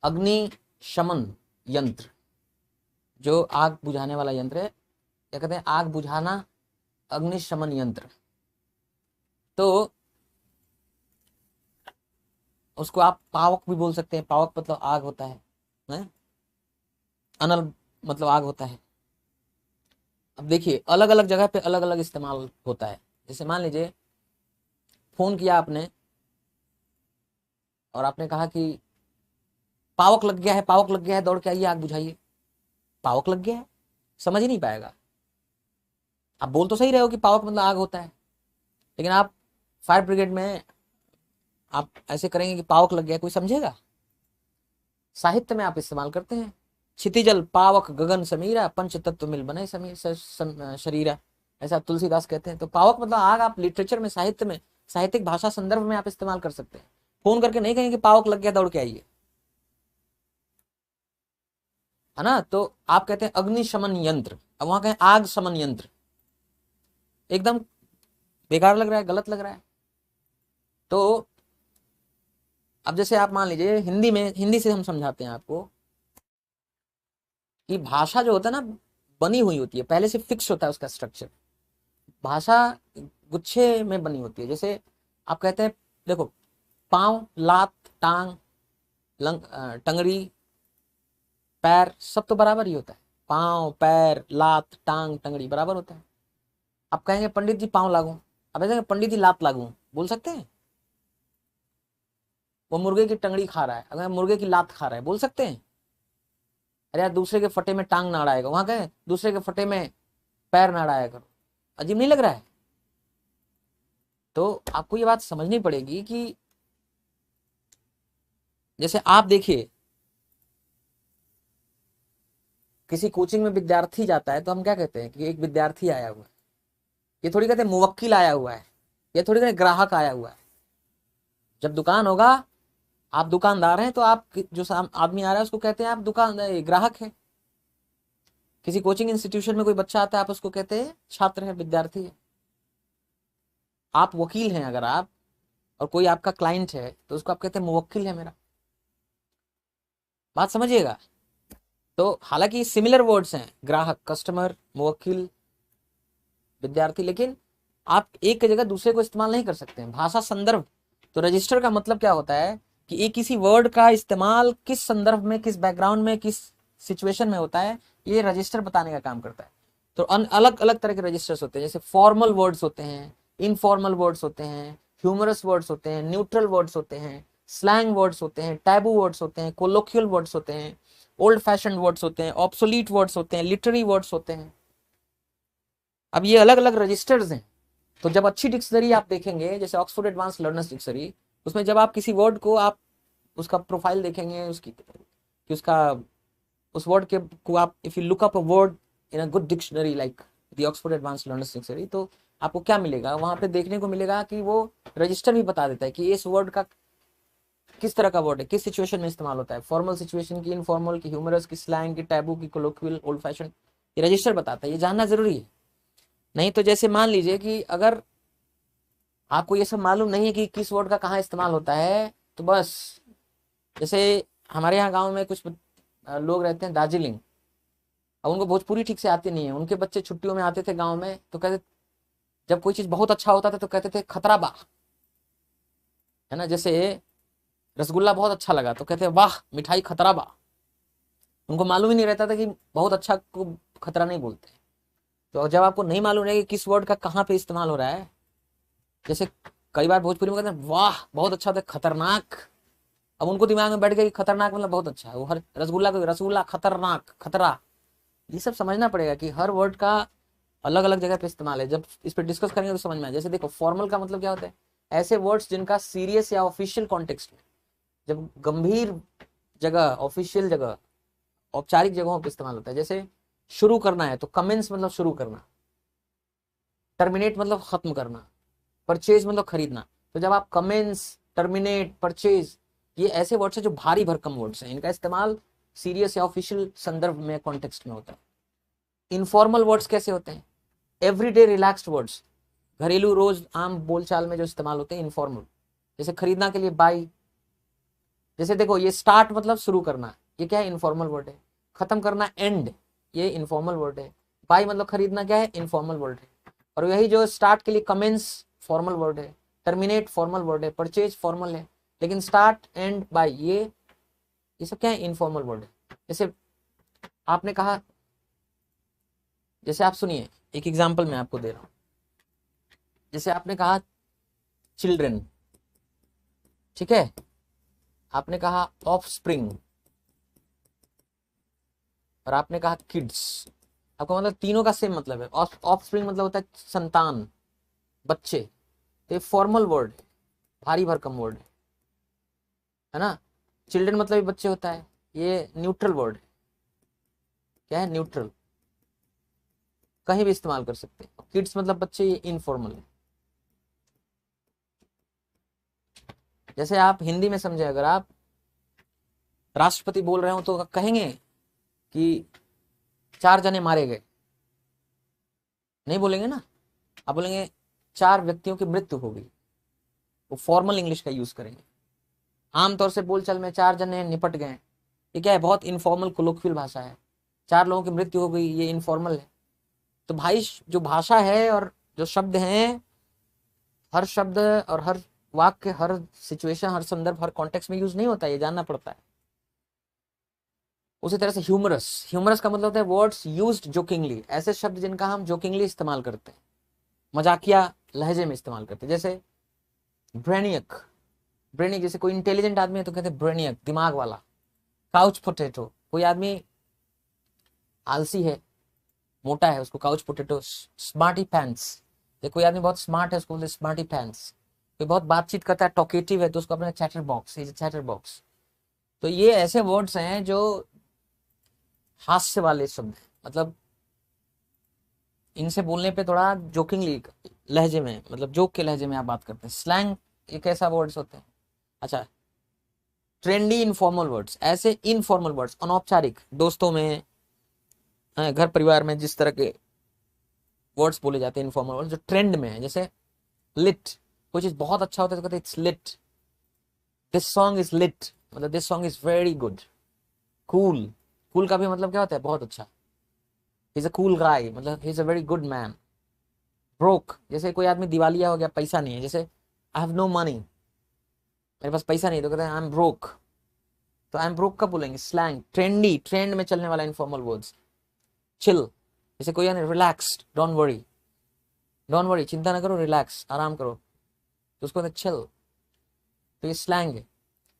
अग्नि शमन यंत्र, जो आग बुझाने वाला यंत्र है, क्या कहते हैं आग बुझाना अग्निशमन यंत्र, तो उसको आप पावक भी बोल सकते हैं, पावक मतलब आग होता है? अनल मतलब आग होता है। अब देखिए अलग अलग जगह पे अलग अलग इस्तेमाल होता है। जैसे मान लीजिए फोन किया आपने और आपने कहा कि पावक लग गया है, पावक लग गया है, दौड़ के आइए आग बुझाइए। पावक लग गया है, समझ ही नहीं पाएगा। आप बोल तो सही रहे हो कि पावक मतलब आग होता है, लेकिन आप फायर ब्रिगेड में आप ऐसे करेंगे कि पावक लग गया, कोई समझेगा? साहित्य में आप इस्तेमाल करते हैं, क्षितिजल पावक गगन समीरा, पंच तत्व मिल बने शरीरा, ऐसा तुलसीदास कहते हैं। तो पावक मतलब आग आप लिटरेचर में, साहित्य में, साहित्यिक भाषा संदर्भ में आप इस्तेमाल कर सकते हैं। फोन करके नहीं कहेंगे पावक लग गया दौड़ के आइए, है ना। तो आप कहते हैं अग्निशमन यंत्र, अब वहां कहें आग शमन यंत्र, एकदम बेकार लग रहा है, गलत लग रहा है। तो अब जैसे आप मान लीजिए हिंदी में, हिंदी से हम समझाते हैं आपको कि भाषा जो होता है ना बनी हुई होती है, पहले से फिक्स होता है उसका स्ट्रक्चर। भाषा गुच्छे में बनी होती है। जैसे आप कहते हैं देखो पांव, लात, टांग, टंगड़ी, पैर, सब तो बराबर ही होता है। पांव, पैर, लात, टांग, टंगड़ी बराबर होता है। आप कहेंगे पंडित जी पांव लागू, अब ऐसे पंडित जी लात लागू बोल सकते हैं? वो मुर्गे की टंगड़ी खा रहा है, अगर मुर्गे की लात खा रहा है बोल सकते हैं? अरे यार दूसरे के फटे में टांग ना अड़ाएगा, वहां कहें दूसरे के फटे में पैर ना अड़ाया करो, अजीब नहीं लग रहा है? तो आपको ये बात समझनी पड़ेगी कि जैसे आप देखिए किसी कोचिंग में विद्यार्थी जाता है तो हम क्या कहते हैं कि एक विद्यार्थी आया हुआ है, ये थोड़ी कहते हैं मुवक्किल आया हुआ है, ये थोड़ी कहते ग्राहक आया हुआ है। जब दुकान होगा, आप दुकानदार हैं तो आप जो आदमी आ रहा है उसको कहते हैं आप दुकान ग्राहक है। किसी कोचिंग इंस्टीट्यूशन में कोई बच्चा आता है आप उसको कहते हैं छात्र है, विद्यार्थी है। आप वकील हैं अगर आप, और कोई आपका क्लाइंट है तो उसको आप कहते हैं मुवक्किल है मेरा। बात समझिएगा। तो हालांकि सिमिलर वर्ड्स हैं, ग्राहक, कस्टमर, मुवक्किल, विद्यार्थी, लेकिन आप एक की जगह दूसरे को इस्तेमाल नहीं कर सकते हैं। भाषा संदर्भ, तो रजिस्टर का मतलब क्या होता है कि एक किसी वर्ड का इस्तेमाल किस संदर्भ में, किस बैकग्राउंड में, किस सिचुएशन में होता है, ये रजिस्टर बताने का काम करता है। तो अलग अलग तरह के रजिस्टर्स होते हैं। जैसे फॉर्मल वर्ड्स होते हैं, इनफॉर्मल वर्ड्स होते हैं, ह्यूमरस वर्ड्स होते हैं, न्यूट्रल वर्ड्स होते हैं, स्लैंग वर्ड्स होते हैं, टैबू वर्ड्स होते हैं, कोलोकियल वर्ड्स होते हैं, ओल्ड फैशन वर्ड्स होते हैं, ऑब्सोलीट वर्ड्स होते हैं, लिटरेरी वर्ड्स होते हैं। अब ये अलग अलग रजिस्टर्स हैं। तो जब अच्छी डिक्शनरी आप देखेंगे, जैसे ऑक्सफोर्ड एडवांस लर्नर्स डिक्शनरी, उसमें जब आप किसी वर्ड को आप उसका प्रोफाइल देखेंगे, उसकी कि उसका उस वर्ड के को आप if you look up a word in a good dictionary like the Oxford advanced learners dictionary, तो आपको क्या मिलेगा वहां पे देखने को मिलेगा कि वो रजिस्टर भी बता देता है कि इस वर्ड का किस तरह का वर्ड है, किस सिचुएशन में इस्तेमाल होता है, फॉर्मल सिचुएशन की, इनफॉर्मल की, ह्यूमरस की, स्लैंग की, टैबू की, कोलोक्वियल, ओल्ड फैशन, ये रजिस्टर बताता है। ये जानना जरूरी है। नहीं तो जैसे मान लीजिए कि अगर आपको ये सब मालूम नहीं है कि किस वर्ड का कहाँ इस्तेमाल होता है, तो बस जैसे हमारे यहाँ गाँव में कुछ लोग रहते हैं दार्जिलिंग, अब उनको भोजपुरी ठीक से आती नहीं है। उनके बच्चे छुट्टियों में आते थे गाँव में तो कहते, जब कोई चीज बहुत अच्छा होता था तो कहते थे खतरा बा, है ना। जैसे रसगुल्ला बहुत अच्छा लगा तो कहते वाह मिठाई खतरा बा। उनको मालूम ही नहीं रहता था कि बहुत अच्छा को खतरा नहीं बोलते। तो जब आपको नहीं मालूम है कि किस वर्ड का कहाँ पे इस्तेमाल हो रहा है, जैसे कई बार भोजपुरी में कहते हैं वाह बहुत अच्छा होता है खतरनाक, अब उनको दिमाग में बैठ गया कि खतरनाक मतलब बहुत अच्छा है। वो हर रसगुल्ला को रसगुल्ला खतरनाक खतरा, ये सब समझना पड़ेगा कि हर वर्ड का अलग अलग जगह पे इस्तेमाल है। जब इस पर डिस्कस करेंगे तो समझ में आए। जैसे देखो फॉर्मल का मतलब क्या होता है, ऐसे वर्ड्स जिनका सीरियस या ऑफिशियल कॉन्टेक्स्ट में, जब गंभीर जगह, ऑफिशियल जगह, औपचारिक जगहों पर इस्तेमाल होता है। जैसे शुरू करना है तो कमेंस मतलब शुरू करना, टर्मिनेट मतलब खत्म करना, परचेज मतलब खरीदना। तो जब आप कमेंस, टर्मिनेट, परचेज, ये ऐसे वर्ड्स हैं जो भारी भरकम वर्ड्स हैं, इनका इस्तेमाल सीरियस या ऑफिशियल संदर्भ में, कॉन्टेक्स्ट में होता है। इनफॉर्मल वर्ड्स कैसे होते हैं, एवरीडे रिलैक्स्ड वर्ड्स, घरेलू रोज आम बोलचाल में जो इस्तेमाल होते हैं, इनफॉर्मल। जैसे खरीदना के लिए बाई। जैसे देखो ये स्टार्ट मतलब शुरू करना, ये क्या है, इनफॉर्मल वर्ड है। खत्म करना एंड, ये इनफॉर्मल वर्ड है। बाई मतलब खरीदना क्या है, इनफॉर्मल वर्ड है। और यही जो स्टार्ट के लिए कमेंस फॉर्मल वर्ड है, टर्मिनेट फॉर्मल वर्ड है, परचेज फॉर्मल है, लेकिन स्टार्ट एंड बाई ये सब क्या है, इनफॉर्मल वर्ड है। जैसे आपने कहा, जैसे आप सुनिए एक एग्जांपल मैं आपको दे रहा हूं। जैसे आपने कहा चिल्ड्रन, ठीक है, आपने कहा ऑफस्प्रिंग, और आपने कहा किड्स। आपको मतलब तीनों का सेम मतलब है। ऑफस्प्रिंग मतलब होता है संतान, बच्चे। तो ये फॉर्मल वर्ड है, भारी भरकम वर्ड है ना। चिल्ड्रन मतलब ये बच्चे होता है, ये न्यूट्रल वर्ड है। क्या है, न्यूट्रल, कहीं भी इस्तेमाल कर सकते हैं। किड्स मतलब बच्चे, ये इनफॉर्मल है। जैसे आप हिंदी में समझे, अगर आप राष्ट्रपति बोल रहे हो तो कहेंगे कि 4 जने मारे गए, नहीं बोलेंगे ना। आप बोलेंगे 4 व्यक्तियों की मृत्यु हो गई, वो फॉर्मल इंग्लिश का यूज करेंगे। आमतौर से बोलचाल में 4 जने निपट गए, ये क्या है, बहुत इनफॉर्मल कोलोक्वियल भाषा है। 4 लोगों की मृत्यु हो गई, ये इनफॉर्मल है। तो भाई जो भाषा है और जो शब्द हैं, हर शब्द और हर वाक्य, हर सिचुएशन, हर संदर्भ, हर कॉन्टेक्स्ट में यूज नहीं होता है, ये जानना पड़ता है। उसी तरह से ह्यूमरस, ह्यूमरस का मतलब होता है वर्ड्स यूज्ड जोकिंगली, ऐसे शब्द जिनका हम जोकिंगली इस्तेमाल करते हैं, मजाकिया लहजे में इस्तेमाल करते हैं। जैसे ब्रेनियक, ब्रेनियक जैसे कोई इंटेलिजेंट आदमी है तो कहते हैं ब्रेनियक, दिमाग वाला। काउच पोटैटो, कोई आदमी आलसी है, मोटा है, उसको काउच पोटैटो। स्मार्टी पैंट्स, कोई आदमी बहुत स्मार्ट है उसको बोलते स्मार्टी पैंट्स। कोई बहुत बातचीत करता है, टॉकेटिव है, तो उसको अपने चैटर बॉक्स, चैटर बॉक्स। तो ये ऐसे वर्ड्स हैं जो हास्य वाले शब्द हैं, मतलब इनसे बोलने पे थोड़ा जोकिंगली लहजे में, मतलब जोक के लहजे में आप बात करते हैं। स्लैंग एक ऐसा वर्ड्स होते हैं। अच्छा, ट्रेंडी इनफॉर्मल वर्ड्स, ऐसे इनफॉर्मल वर्ड्स, अनौपचारिक, दोस्तों में, घर परिवार में जिस तरह के वर्ड्स बोले जाते हैं, इनफॉर्मल वर्ड्स जो ट्रेंड में है। जैसे लिट, कोई चीज बहुत अच्छा होता है तो कहते हैं it's lit, this song is lit, मतलब this song is very good. Cool, cool का भी मतलब क्या होता है, बहुत अच्छा। He is a cool guy, मतलब he is a very good man. Broke, जैसे कोई आदमी दिवालिया हो गया, पैसा नहीं है, जैसे आई हैव नो मनी, मेरे पास पैसा नहीं, तो कहते हैं आई एम ब्रोक। तो आई एम ब्रोक कब बोलेंगे, स्लैंग, ट्रेंडी, ट्रेंड में चलने वाला इनफॉर्मल वर्ड्स। चिल, जैसे कोई यानी relaxed, don't worry, don't worry, चिंता ना करो, रिलैक्स, आराम करो, तो उसको कहते हैं चिल। तो ये स्लैंग है।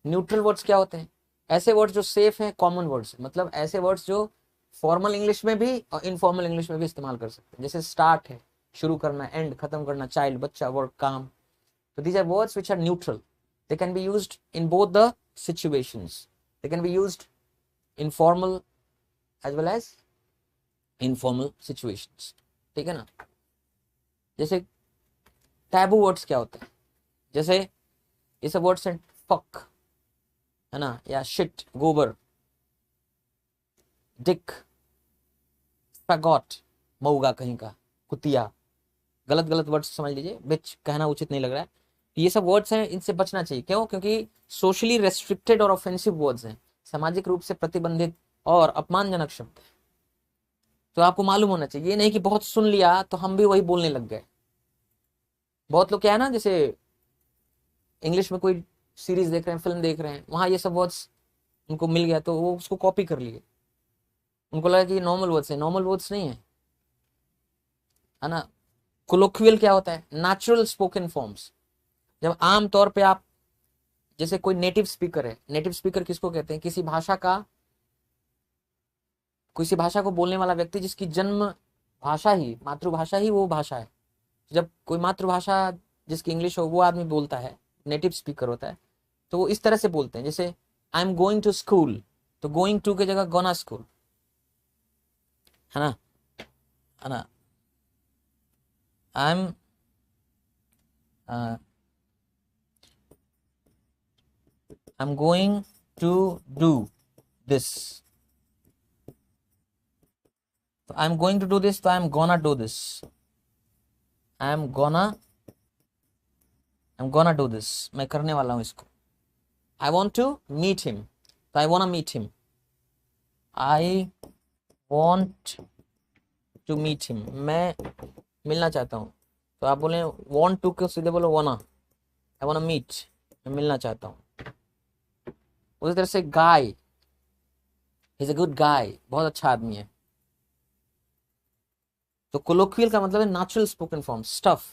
न्यूट्रल वर्ड्स क्या होते हैं, ऐसे वर्ड्स जो सेफ हैं, कॉमन वर्ड्स, मतलब ऐसे वर्ड्स जो फॉर्मल इंग्लिश में भी और इनफॉर्मल इंग्लिश में भी इस्तेमाल कर सकते हैं। जैसे स्टार्ट है, शुरू करना, एंड खत्म करना, चाइल्ड बच्चा, वर्क काम। तो these are words which are neutral, They can be used in both the situations. They can be used in formal as well as informal situations. ठीक है ना? जैसे टैबू वर्ड्स क्या होता है, जैसे ये सब वर्ड्स हैं फक, है ना, या शिट, गोबर, डिक, फगॉट, मऊगा कहीं का, कुतिया, गलत गलत वर्ड्स समझ लीजिए, बिच कहना उचित नहीं लग रहा है। ये सब वर्ड्स हैं, इनसे बचना चाहिए। क्यों? क्योंकि सोशली रेस्ट्रिक्टेड और ऑफेंसिव वर्ड्स हैं, सामाजिक रूप से प्रतिबंधित और अपमानजनक शब्द है। तो आपको मालूम होना चाहिए, ये नहीं कि बहुत सुन लिया तो हम भी वही बोलने लग गए। बहुत लोग क्या है ना, जैसे इंग्लिश में कोई सीरीज देख रहे हैं, फिल्म देख रहे हैं, वहां ये सब वर्ड्स उनको मिल गया तो वो उसको कॉपी कर लिए, उनको लगा कि ये नॉर्मल वर्ड्स है। नॉर्मल वर्ड्स नहीं है ना। कोलोक्वियल क्या होता है? Natural spoken forms. जब आम तौर पे आप, जैसे कोई नेटिव स्पीकर है, नेटिव स्पीकर किसको कहते हैं? किसी भाषा को बोलने वाला व्यक्ति जिसकी जन्म भाषा ही, मातृभाषा ही वो भाषा है। जब कोई मातृभाषा जिसकी इंग्लिश हो वो आदमी बोलता है, नेटिव स्पीकर होता है, तो वो इस तरह से बोलते हैं। जैसे I am going to school, तो गोइंग टू की जगह गोना स्कूल, है ना, है ना। I am going to do this, तो I am going to do this, तो I am gonna do this, I am gonna do this, मैं करने वाला हूं इसको। I want to meet him, तो I want meet him, I want to meet him, मैं मिलना चाहता हूँ। तो आप बोले वॉन्ट टू को सीधे बोलो वॉना, आई वॉन्ट मीट, मैं मिलना चाहता हूँ। उसी तरह से गाय, he is a good guy, बहुत अच्छा आदमी है। तो कोलोक्वियल का मतलब है natural spoken form. Stuff,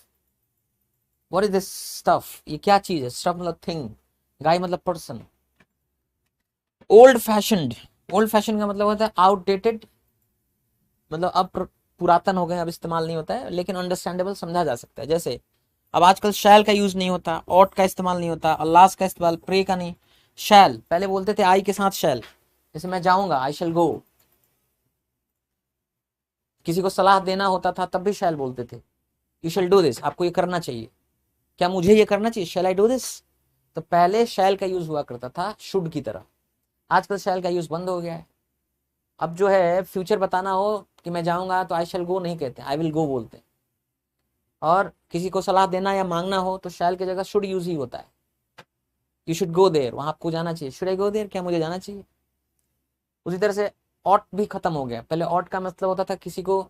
what is this stuff, ये क्या चीज है? स्टफ मतलब थिंग, गाय मतलब person. Old fashioned, old fashion का मतलब होता है आउटडेटेड, मतलब अब पुरातन हो गए, अब इस्तेमाल नहीं होता है, लेकिन अंडरस्टैंडेबल, समझा जा सकता है। जैसे अब आजकल शैल का यूज नहीं होता, ऑट का इस्तेमाल नहीं होता, अल्लाह का इस्तेमाल, प्रे का नहीं, शैल। पहले बोलते थे आई के साथ शैल, जैसे मैं जाऊंगा, आई शैल गो। किसी को सलाह देना होता था तब भी शैल बोलते थे, यू शैल डू दिस, आपको ये करना चाहिए। क्या मुझे ये करना चाहिए? शैल आई डू दिस। तो पहले शैल का यूज हुआ करता था शुड की तरह, आजकल शैल का यूज बंद हो गया है। अब जो है फ्यूचर बताना हो कि मैं जाऊंगा तो आई शैल गो नहीं कहते, आई विल गो बोलते हैं। और किसी को सलाह देना या मांगना हो तो शैल की जगह शुड यूज ही होता है, यू शुड गो देयर, वहां आपको जाना चाहिए। शुड आई गो देयर, क्या मुझे जाना चाहिए? उसी तरह से ऑट भी खत्म हो गया। पहले ऑट का मतलब होता था किसी को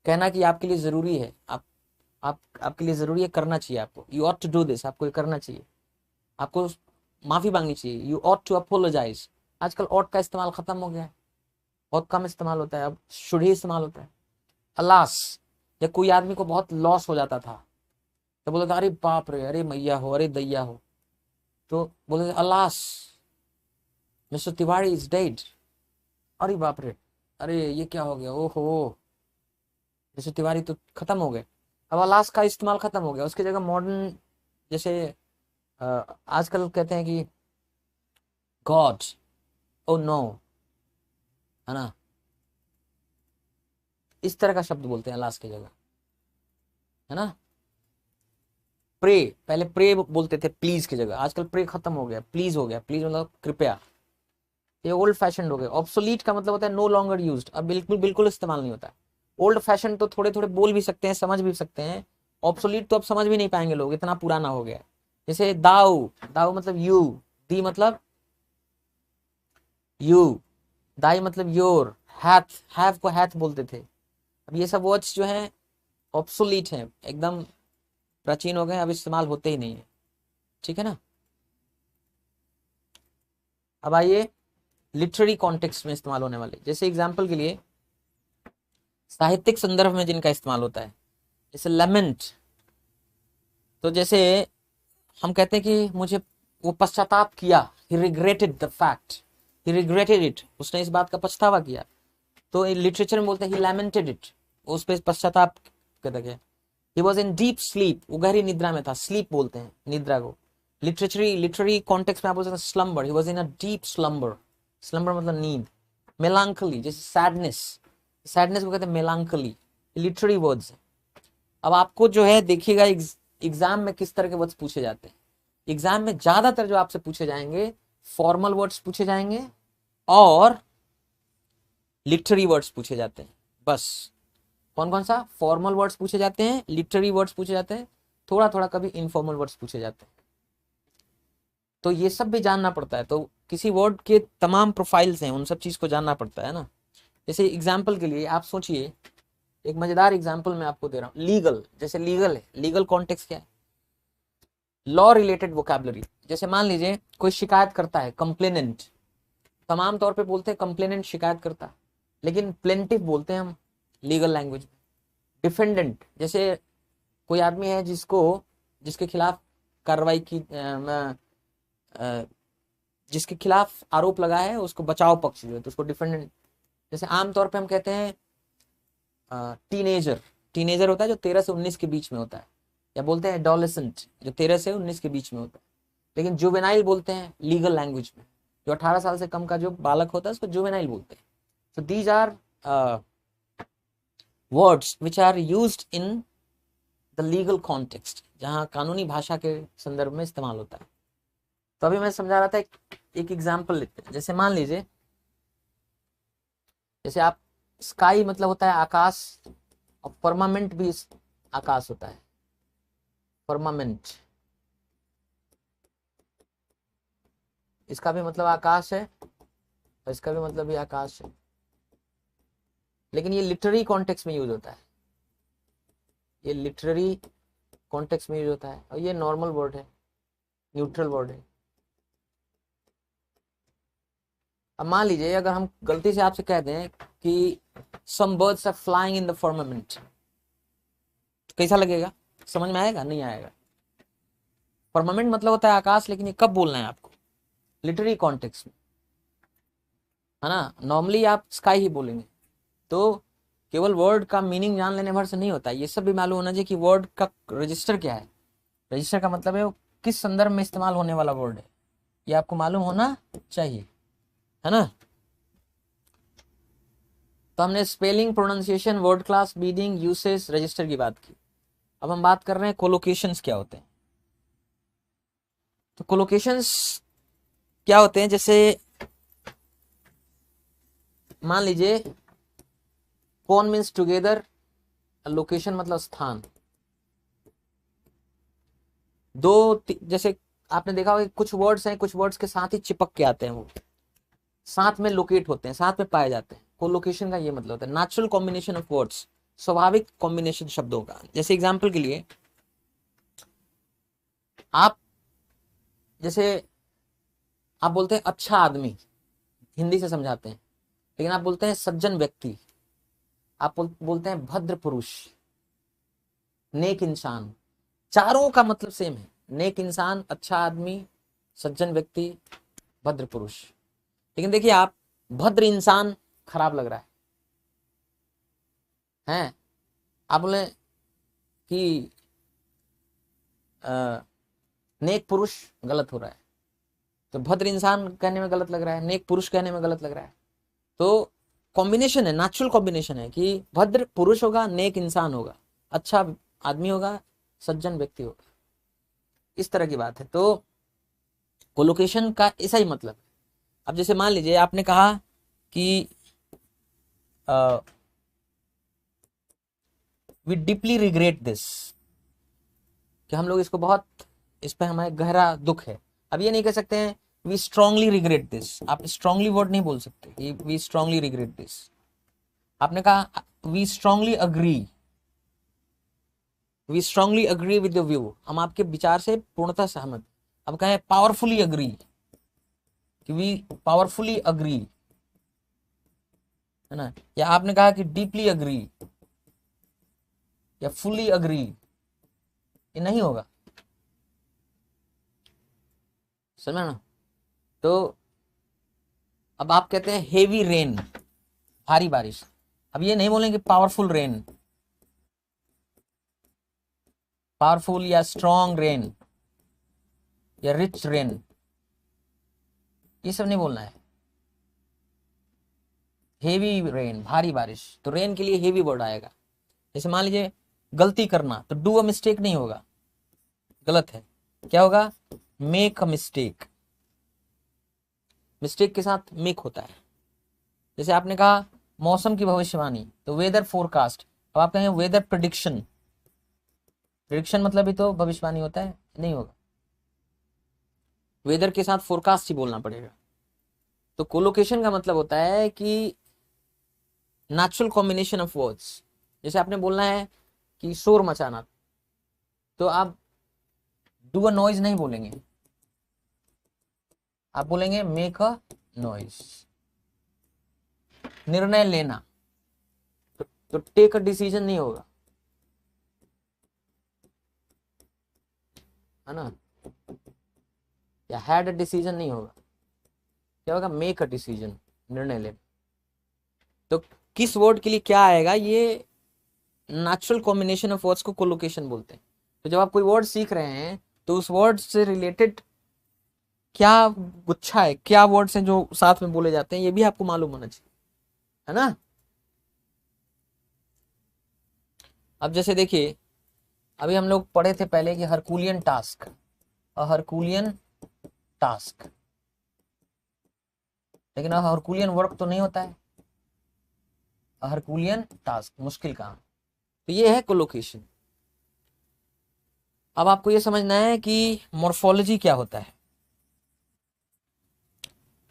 कहना कि आपके लिए जरूरी है, आपके लिए जरूरी है, करना चाहिए आपको, you ought to do this, आपको ये करना चाहिए, आपको माफी मांगनी चाहिए, यू ऑट टू अपोलोजाइज। आजकल ऑट का इस्तेमाल खत्म हो गया है, बहुत कम इस्तेमाल होता है, अब शुड ही इस्तेमाल होता है। अलास, जब कोई आदमी को बहुत लॉस हो जाता था तो बोलता था अरे बाप रे, अरे मैया हो, अरे दैया हो, तो बोलते थे alas mister Tiwari is dead, अरे बाप रे, अरे ये क्या हो गया, ओहो मिस्टर तिवारी तो खत्म हो गए। अब अलास का इस्तेमाल खत्म हो गया, उसकी जगह मॉडर्न, जैसे आजकल कहते हैं कि गॉड, ओ नो, है ना, इस तरह का शब्द बोलते हैं अलास की जगह, है ना। प्रे, पहले प्रे बोलते थे प्लीज की जगह, आजकल प्रे खत्म हो गया, प्लीज हो गया, प्लीज मतलब कृपया। ये ओल्ड फैशन हो गया। ऑब्सोलीट का मतलब होता है नो लॉन्गर यूज्ड, अब बिल्कुल बिल्कुल इस्तेमाल नहीं होता। ओल्ड फैशन तो थोड़े थोड़े बोल भी सकते हैं, समझ भी सकते हैं। ऑब्सोलीट तो अब समझ भी नहीं पाएंगे लोग, इतना पुराना हो गया। जैसे दाऊ, दाऊ मतलब यू, दी मतलब यू, दाई मतलब योर, हैथ, हैव को हैथ बोलते थे। अब ये सब वर्ड्स जो हैं ऑब्सोलीट हैं, एकदम प्राचीन हो गए, अब इस्तेमाल होते ही नहीं है, ठीक है ना। अब आइए लिटरेरी कॉन्टेक्स्ट में इस्तेमाल होने वाले, जैसे एग्जाम्पल के लिए साहित्यिक संदर्भ में जिनका इस्तेमाल होता है, जैसे लेमेंट। तो जैसे हम कहते हैं कि मुझे वो पश्चाताप किया, he regretted the fact, he regretted it, उसने इस बात का पछतावा किया। तो लिटरेचर में बोलते हैं ही लैमेंटेड इट, उस पर पश्चाताप कहते हैं। He was in deep sleep, वो गहरी निद्रा में था, स्लीप बोलते हैं निद्रा को। लिटरेरी कॉन्टेक्स्ट में आप बोल सकते हैं slumber, he was in a deep slumber. Slumber मतलब नींद। मेलांकली जैसे सैडनेस, सैडनेस को कहते हैं मेलांकली, लिटरेरी वर्ड्स। अब आपको जो है देखिएगा एग्जाम में किस तरह के वर्ड्स पूछे जाते हैं। एग्जाम में ज्यादातर जो आपसे पूछे जाएंगे फॉर्मल वर्ड्स पूछे जाएंगे और लिटरेरी वर्ड्स पूछे जाते हैं। बस कौन कौन सा? फॉर्मल वर्ड्स पूछे जाते हैं, लिटरेरी वर्ड्स पूछे जाते हैं, थोड़ा थोड़ा कभी इनफॉर्मल वर्ड्स पूछे जाते हैं। तो ये सब भी जानना पड़ता है। तो किसी वर्ड के तमाम प्रोफाइल्स हैं, उन सब चीज को जानना पड़ता है ना। जैसे एग्जाम्पल के लिए आप सोचिए, एक मजेदार एग्जाम्पल मैं आपको दे रहा हूँ। लीगल, जैसे लीगल है, लीगल कॉन्टेक्स्ट क्या है? Law related vocabulary. जैसे मान लीजिए कोई शिकायत करता है, कंप्लेनेंट, तमाम तौर पे बोलते हैं कंप्लेनेंट शिकायत करता, लेकिन प्लेंटिफ बोलते हैं हम लीगल लैंग्वेज में। डिफेंडेंट, जैसे कोई आदमी है जिसके खिलाफ कार्रवाई की जिसके खिलाफ आरोप लगा है, उसको बचाव पक्ष जो है तो उसको डिफेंडेंट। जैसे आमतौर पे हम कहते हैं टीनेजर, टीनेजर होता है जो 13 से 19 के बीच में होता है, या बोलते हैं एडोलेसेंट जो 13 से 19 के बीच में होता है। लेकिन जुवेनाइल बोलते हैं लीगल लैंग्वेज में, जो 18 साल से कम का जो बालक होता है उसको जुवेनाइल बोलते हैं। So these are words which are used in the legal context, जहाँ कानूनी भाषा के संदर्भ में इस्तेमाल होता है। तो अभी मैं समझा रहा था, एक एग्जाम्पल लेते हैं। जैसे मान लीजिए, जैसे आप स्काई मतलब होता है आकाश, और फर्मामेंट भी आकाश होता है, फर्मामेंट, इसका भी मतलब आकाश है और इसका भी मतलब भी आकाश है। लेकिन ये लिटरेरी कॉन्टेक्स्ट में यूज होता है, ये लिटरेरी कॉन्टेक्स्ट में यूज होता है, और ये नॉर्मल वर्ड है, न्यूट्रल वर्ड है। अब मान लीजिए अगर हम गलती से आपसे कह दें कि some birds are flying in the firmament, तो कैसा लगेगा? समझ में आएगा? नहीं आएगा। फर्मामेंट मतलब होता है आकाश, लेकिन ये कब बोलना है आपको? लिटरेरी कॉन्टेक्स्ट में, है ना। नॉर्मली आप स्काई ही बोलेंगे। तो केवल वर्ड का मीनिंग जान लेने भर से नहीं होता, ये सब भी मालूम होना चाहिए कि वर्ड का रजिस्टर क्या है। रजिस्टर का मतलब है वो किस संदर्भ में इस्तेमाल होने वाला वर्ड है, ये आपको मालूम होना चाहिए, है ना। तो हमने spelling, pronunciation, word class, meaning, usage, register की बात की। अब हम बात कर रहे हैं कोलोकेशंस क्या होते हैं। तो कोलोकेशंस क्या होते हैं? जैसे मान लीजिए कौन मीन्स टुगेदर, लोकेशन मतलब स्थान। जैसे आपने देखा होगा कुछ वर्ड्स हैं, कुछ वर्ड्स के साथ ही चिपक के आते हैं, वो साथ में लोकेट होते हैं, साथ में पाए जाते हैं। कोलोकेशन का ये मतलब होता है नेचुरल कॉम्बिनेशन ऑफ वर्ड्स, स्वाभाविक कॉम्बिनेशन शब्दों का। जैसे एग्जांपल के लिए आप बोलते हैं अच्छा आदमी, हिंदी से समझाते हैं, लेकिन आप बोलते हैं सज्जन व्यक्ति, आप बोलते हैं भद्र पुरुष, नेक इंसान। चारों का मतलब सेम है, नेक इंसान, अच्छा आदमी, सज्जन व्यक्ति, भद्र पुरुष। लेकिन देखिए आप भद्र इंसान खराब लग रहा है, आप बोले कि नेक पुरुष गलत हो रहा है। तो भद्र इंसान कहने में गलत लग रहा है, नेक पुरुष कहने में गलत लग रहा है। तो कॉम्बिनेशन है, नेचुरल कॉम्बिनेशन है कि भद्र पुरुष होगा, नेक इंसान होगा, अच्छा आदमी होगा, सज्जन व्यक्ति होगा, इस तरह की बात है। तो कोलोकेशन का ऐसा ही मतलब है। अब जैसे मान लीजिए आपने कहा कि वी डीपली रिग्रेट दिस, कि हम लोग इसको बहुत, इस पर हमें गहरा दुख है। अब ये नहीं कह सकते हैं वी स्ट्रांगली रिग्रेट दिस, आप स्ट्रांगली वर्ड नहीं बोल सकते, वी स्ट्रांगली रिग्रेट दिस। आपने कहा we strongly agree, we strongly agree with your view, हम आपके विचार से पूर्णतः सहमत। अब कहें पावरफुली अग्री, कि वी पावरफुली अग्री, है ना। या आपने कहा कि डीपली अग्री या फुली अग्री, ये नहीं होगा, समझ ना। तो अब आप कहते हैं हेवी रेन, भारी बारिश, अब ये नहीं बोलेंगे पावरफुल रेन, पावरफुल या स्ट्रॉन्ग रेन, या रिच रेन, ये सब नहीं बोलना है। हेवी रेन, भारी बारिश, तो रेन के लिए हेवी वर्ड आएगा। जैसे मान लीजिए गलती करना, तो डू अ मिस्टेक नहीं होगा, गलत है। क्या होगा? Make a mistake. मिस्टेक के साथ मेक होता है। जैसे आपने कहा मौसम की भविष्यवाणी, तो वेदर फोरकास्ट। अब आप कहें वेदर प्रिडिक्शन, प्रिडिक्शन मतलब ही तो भविष्यवाणी होता है, नहीं होगा। वेदर के साथ फोरकास्ट ही बोलना पड़ेगा। तो कोलोकेशन का मतलब होता है कि नेचुरल कॉम्बिनेशन ऑफ वर्ड्स। जैसे आपने बोलना है कि शोर मचाना, तो आप डू अ नॉइज नहीं बोलेंगे, आप बोलेंगे मेक अ नॉइज। निर्णय लेना, तो टेक अ डिसीजन नहीं होगा, है ना, या हैड अ डिसीजन नहीं होगा। क्या होगा? मेक अ डिसीजन, निर्णय लेना। तो किस वर्ड के लिए क्या आएगा, ये नेचुरल कॉम्बिनेशन ऑफ वर्ड्स को कोलोकेशन बोलते हैं। तो जब आप कोई वर्ड सीख रहे हैं, तो उस वर्ड से रिलेटेड क्या गुच्छा है, क्या वर्ड्स हैं जो साथ में बोले जाते हैं, ये भी आपको मालूम होना चाहिए, है ना। अब जैसे देखिए, अभी हम लोग पढ़े थे पहले कि हरकुलियन टास्क, हरकुलियन टास्क, लेकिन हरकुलियन वर्क तो नहीं होता है, हरकुलियन टास्क मुश्किल काम। तो ये है कोलोकेशन। अब आपको ये समझना है कि मॉर्फोलॉजी क्या होता है।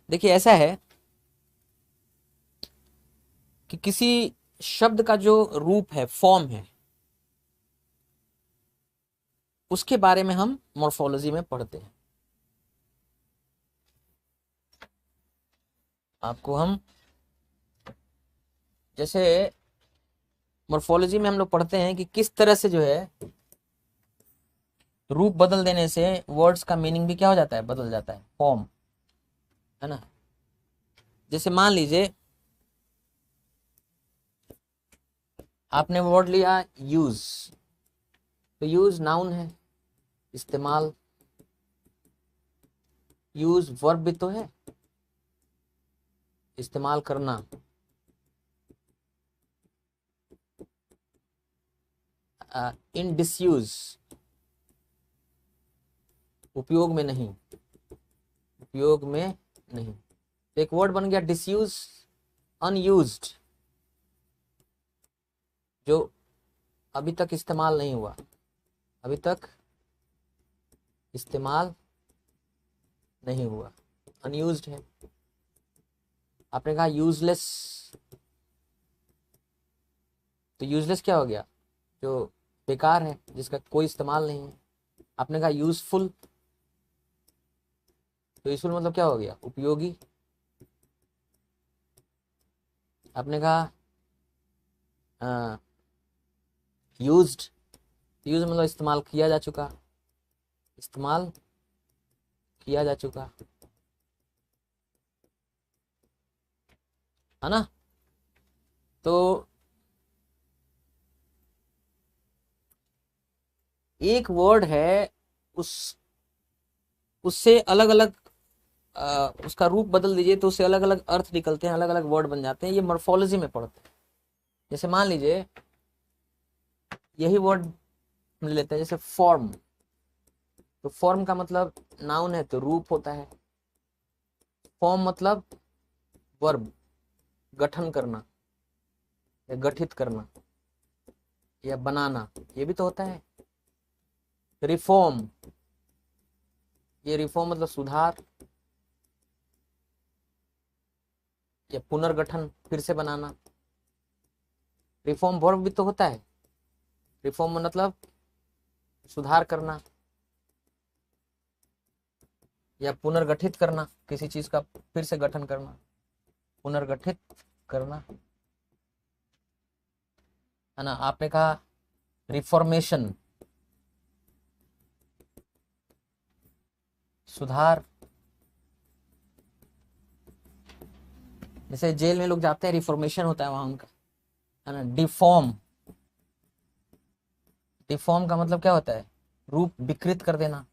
देखिए ऐसा है कि किसी शब्द का जो रूप है, फॉर्म है, उसके बारे में हम मॉर्फोलॉजी में पढ़ते हैं। आपको हम जैसे मॉर्फोलॉजी में हम लोग पढ़ते हैं कि किस तरह से जो है रूप बदल देने से वर्ड्स का मीनिंग भी क्या हो जाता है, बदल जाता है, फॉर्म, है ना। जैसे मान लीजिए आपने वर्ड लिया यूज, तो यूज नाउन है, इस्तेमाल। यूज वर्ब भी तो है, इस्तेमाल करना। इन डिसयूज, उपयोग में नहीं, उपयोग में नहीं। तो एक वर्ड बन गया डिसयूज, अनयूज्ड, जो अभी तक इस्तेमाल नहीं हुआ, अभी तक इस्तेमाल नहीं हुआ, अनयूज्ड है। आपने कहा यूजलेस, तो यूजलेस क्या हो गया? जो बेकार है, जिसका कोई इस्तेमाल नहीं है। आपने कहा यूजफुल, तो यूजफुल मतलब क्या हो गया? उपयोगी। आपने कहा यूज्ड, यूज मतलब इस्तेमाल किया जा चुका, इस्तेमाल किया जा चुका, है ना। तो एक वर्ड है, उस उससे अलग अलग उसका रूप बदल दीजिए तो उससे अलग अलग अर्थ निकलते हैं, अलग अलग वर्ड बन जाते हैं। ये मॉर्फोलॉजी में पढ़ते हैं। जैसे मान लीजिए यही वर्ड हम ले लेते हैं, जैसे फॉर्म, तो फॉर्म का मतलब नाउन है तो रूप होता है। फॉर्म मतलब वर्ब, गठन करना या गठित करना या बनाना, ये भी तो होता है। रिफॉर्म, ये रिफॉर्म मतलब सुधार या पुनर्गठन, फिर से बनाना। रिफॉर्म वर्ब भी तो होता है। रिफॉर्म मतलब सुधार करना या पुनर्गठित करना, किसी चीज का फिर से गठन करना, पुनर्गठित करना, है ना। आपने कहा रिफॉर्मेशन, सुधार। जैसे जेल में लोग जाते हैं, रिफॉर्मेशन होता है वहां उनका, है ना। डिफॉर्म, डिफॉर्म का मतलब क्या होता है? रूप विकृत कर देना,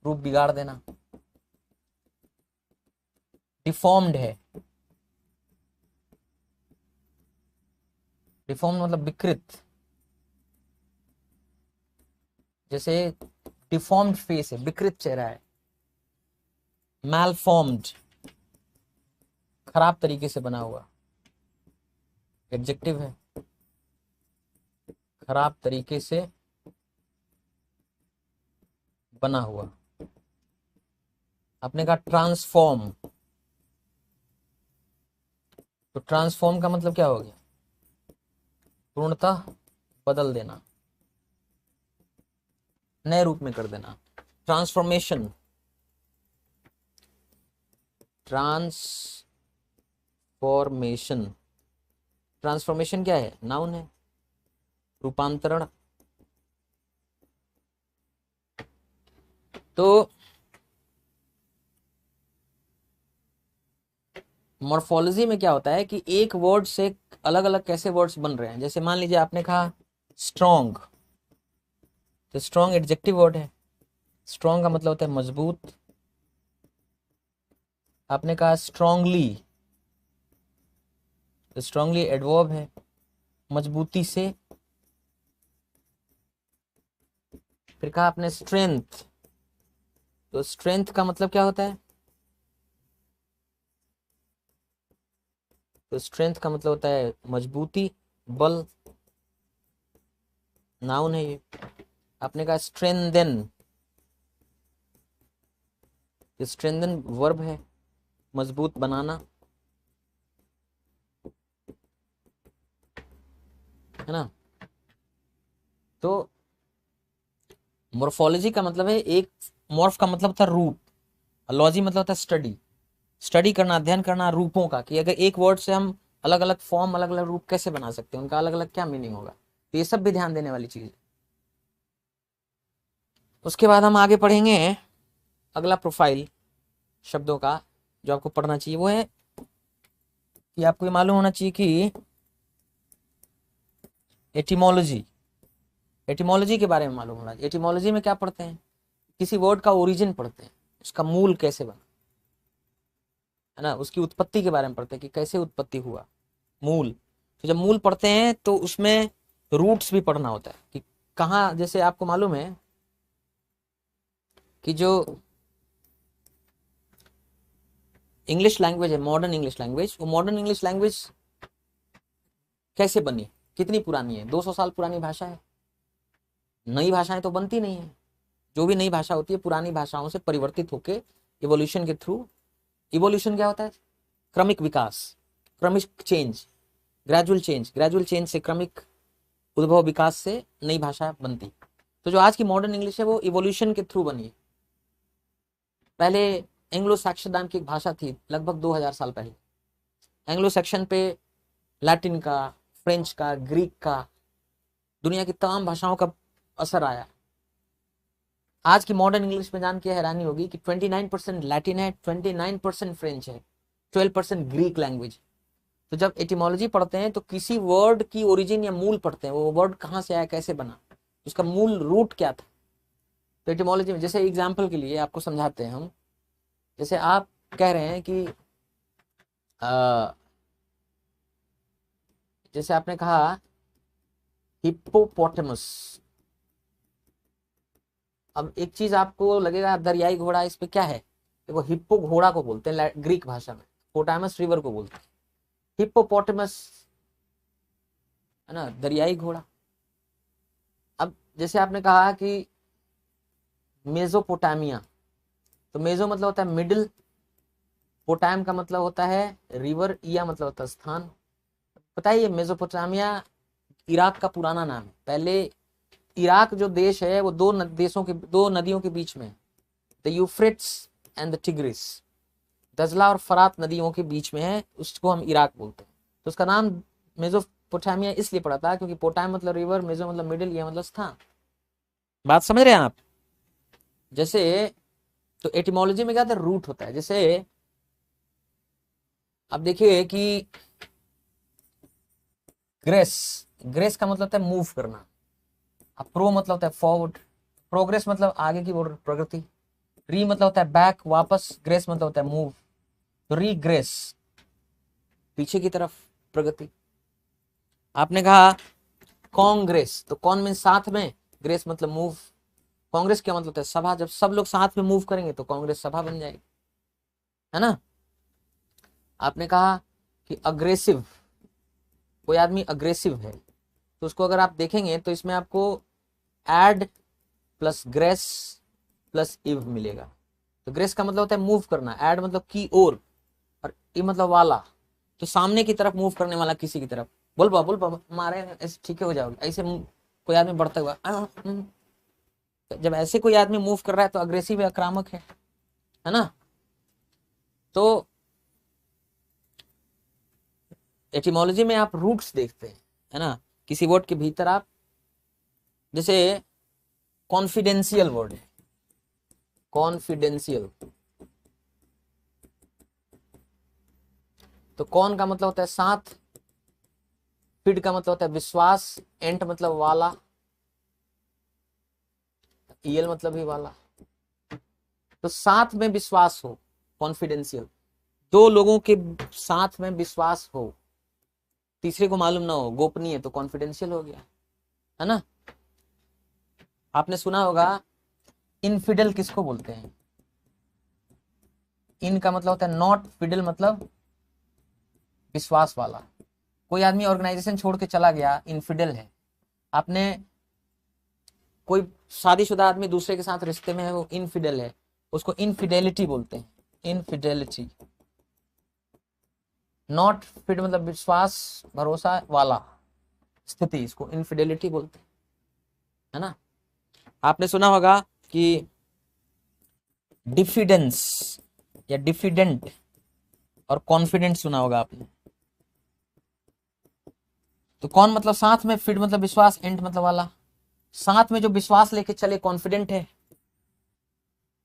रूप बिगाड़ देना। डिफॉर्म्ड है, डिफॉर्म मतलब विकृत, जैसे डिफॉर्म्ड फेस है, विकृत चेहरा है। मैलफॉर्म्ड, खराब तरीके से बना हुआ, एडजेक्टिव है, खराब तरीके से बना हुआ। आपने कहा ट्रांसफॉर्म, तो ट्रांसफॉर्म का मतलब क्या हो गया? पूर्णतः बदल देना, नए रूप में कर देना। ट्रांसफॉर्मेशन, ट्रांसफॉर्मेशन, ट्रांसफॉर्मेशन क्या है? नाउन है, रूपांतरण। तो मॉर्फोलॉजी में क्या होता है कि एक वर्ड से अलग अलग कैसे वर्ड्स बन रहे हैं। जैसे मान लीजिए आपने कहा स्ट्रॉन्ग, तो स्ट्रॉन्ग एडजेक्टिव वर्ड है, स्ट्रॉन्ग का मतलब होता है मजबूत। आपने कहा स्ट्रांगली, तो स्ट्रांगली एडवर्ब है, मजबूती से। फिर कहा आपने स्ट्रेंथ, तो स्ट्रेंथ का मतलब क्या होता है? तो स्ट्रेंथ का मतलब होता है मजबूती, बल, नाउन है ये। आपने कहा स्ट्रेंथन, स्ट्रेंथन वर्ब है, मजबूत बनाना, है ना। तो मोर्फोलॉजी का मतलब है एक, मॉर्फ का मतलब था रूप, लॉजी मतलब था स्टडी, स्टडी करना, अध्ययन करना रूपों का, कि अगर एक वर्ड से हम अलग अलग फॉर्म, अलग अलग रूप कैसे बना सकते हैं, उनका अलग अलग क्या मीनिंग होगा। तो ये सब भी ध्यान देने वाली चीज है। उसके बाद हम आगे पढ़ेंगे अगला प्रोफाइल शब्दों का जो आपको पढ़ना चाहिए, वो है कि आपको ये मालूम होना चाहिए कि एटिमोलॉजी, एटिमोलॉजी के बारे में मालूम होना चाहिए। एटिमोलॉजी में क्या पढ़ते हैं? किसी वर्ड का ओरिजिन पढ़ते हैं, उसका मूल कैसे बना, है ना, उसकी उत्पत्ति के बारे में पढ़ते हैं कि कैसे उत्पत्ति हुआ, मूल। तो जब मूल पढ़ते हैं तो उसमें रूट्स भी पढ़ना होता है कि कहाँ। जैसे आपको मालूम है कि जो इंग्लिश लैंग्वेज है, मॉडर्न इंग्लिश लैंग्वेज, वो मॉडर्न इंग्लिश लैंग्वेज कैसे बनी, कितनी पुरानी है? 200 साल पुरानी भाषा है। नई भाषाएं तो बनती नहीं है, जो भी नई भाषा होती है पुरानी भाषाओं से परिवर्तित होके इवोल्यूशन के थ्रू। इवोल्यूशन क्या होता है? क्रमिक विकास, क्रमिक change, gradual change, gradual change से क्रमिक उद्भव विकास से नई भाषा बनती। तो जो आज की मॉडर्न इंग्लिश है वो इवोल्यूशन के थ्रू बनी है। पहले एंग्लो सैक्सन नाम की एक भाषा थी, लगभग 2000 साल पहले। एंग्लो सेक्शन पे लैटिन का, फ्रेंच का, ग्रीक का, दुनिया की तमाम भाषाओं का असर आया। आज की मॉडर्न इंग्लिश में जान के हैरानी होगी कि 29% लैटिन है, 29% फ्रेंच है, 12% ग्रीक लैंग्वेज। तो जब एटिमोलॉजी पढ़ते हैं तो किसी वर्ड की ओरिजिन या मूल पढ़ते हैं, वो वर्ड कहाँ से आया, कैसे बना, उसका मूल रूट क्या था। तो एटिमोलॉजी में जैसे एग्जाम्पल के लिए आपको समझाते हैं हम। जैसे आप कह रहे हैं कि जैसे आपने कहा हिप्पोपोटामस। अब एक चीज आपको लगेगा दरियाई घोड़ा, इस पे क्या है? देखो हिप्पो घोड़ा को बोलते हैं ग्रीक भाषा में, पोटामस रिवर को बोलते हैं, हिप्पोपोटामस, है ना, दरियाई घोड़ा। अब जैसे आपने कहा कि मेजोपोटामिया, तो मेजो मतलब होता है मिडिल, पोटाम का मतलब होता है रिवर, इया मतलब होता है स्थान। पता है ये मेजोपोटामिया इराक का पुराना नाम है। पहले इराक जो देश है वो देशों के, दो नदियों के बीच में, the Euphrates and the Tigris, दजला और फरात नदियों के बीच में है, उसको हम इराक बोलते हैं। तो उसका नाम मेजोपोटामिया इसलिए पड़ा था क्योंकि पोटाम मतलब रिवर, मेजो मतलब मिडिल, ये मतलब स्थान। बात समझ रहे हैं आप? जैसे तो एटिमोलॉजी में क्या होता है? रूट होता है। जैसे अब देखिए कि ग्रेस, ग्रेस का मतलब होता है मूव करना। अब प्रो मतलब होता है फॉरवर्ड, प्रोग्रेस मतलब आगे की ओर प्रगति, री मतलब होता है बैक, वापस, ग्रेस मतलब होता है मूव, तो रीग्रेस, पीछे की तरफ, प्रगति। आपने कहा कांग्रेस, तो कौन मीन साथ में, ग्रेस मतलब मूव। कांग्रेस क्या मतलब होता है, सभा, जब सब लोग साथ में मूव करेंगे तो कांग्रेस सभा बन जाएगी, है ना। आपने कहा कि अग्रेसिव, कोई आदमी अग्रेसिव है, तो उसको अगर आप देखेंगे तो इसमें आपको एड प्लस ग्रेस प्लस इव मिलेगा। तो ग्रेस का मतलब होता है मूव करना, एड मतलब की ओर, और ई मतलब वाला, तो सामने की तरफ मूव करने वाला, किसी की तरफ। बोल बा मारे ऐसे ठीक हो जाओगे, ऐसे कोई आदमी बढ़ता हुआ जब ऐसे कोई आदमी मूव कर रहा है तो अग्रेसिव है, आक्रामक है ना। तो एटिमोलॉजी में आप रूट्स देखते हैं, है ना, किसी वर्ड के भीतर आप, जैसे कॉन्फिडेंशियल वर्ड है, कॉन्फिडेंशियल, तो कौन का मतलब होता है साथ, फिड का मतलब होता है विश्वास, एंट मतलब वाला, ईएल मतलब ही वाला, तो साथ में विश्वास हो, कॉन्फिडेंशियल, दो लोगों के साथ में विश्वास हो, तीसरे को मालूम ना हो, गोपनीय, तो कॉन्फिडेंशियल हो गया, है ना। आपने सुना होगा इनफिडल किसको बोलते हैं, इन का मतलब होता है नॉट, फिडल मतलब विश्वास वाला। कोई आदमी ऑर्गेनाइजेशन छोड़ के चला गया, इनफिडल है। आपने कोई शादीशुदा आदमी दूसरे के साथ रिश्ते में है, वो इनफिडल है, उसको इनफिडेलिटी बोलते हैं, इनफिडेलिटी। नॉट फिड मतलब विश्वास भरोसा वाला स्थिति, इसको इनफिडेलिटी बोलते हैं, है ना। आपने सुना होगा कि डिफिडेंस या डिफिडेंट और कॉन्फिडेंट सुना होगा आपने। तो कौन मतलब साथ में, फिड मतलब विश्वास, एंट मतलब वाला, साथ में जो विश्वास लेके चले, कॉन्फिडेंट है,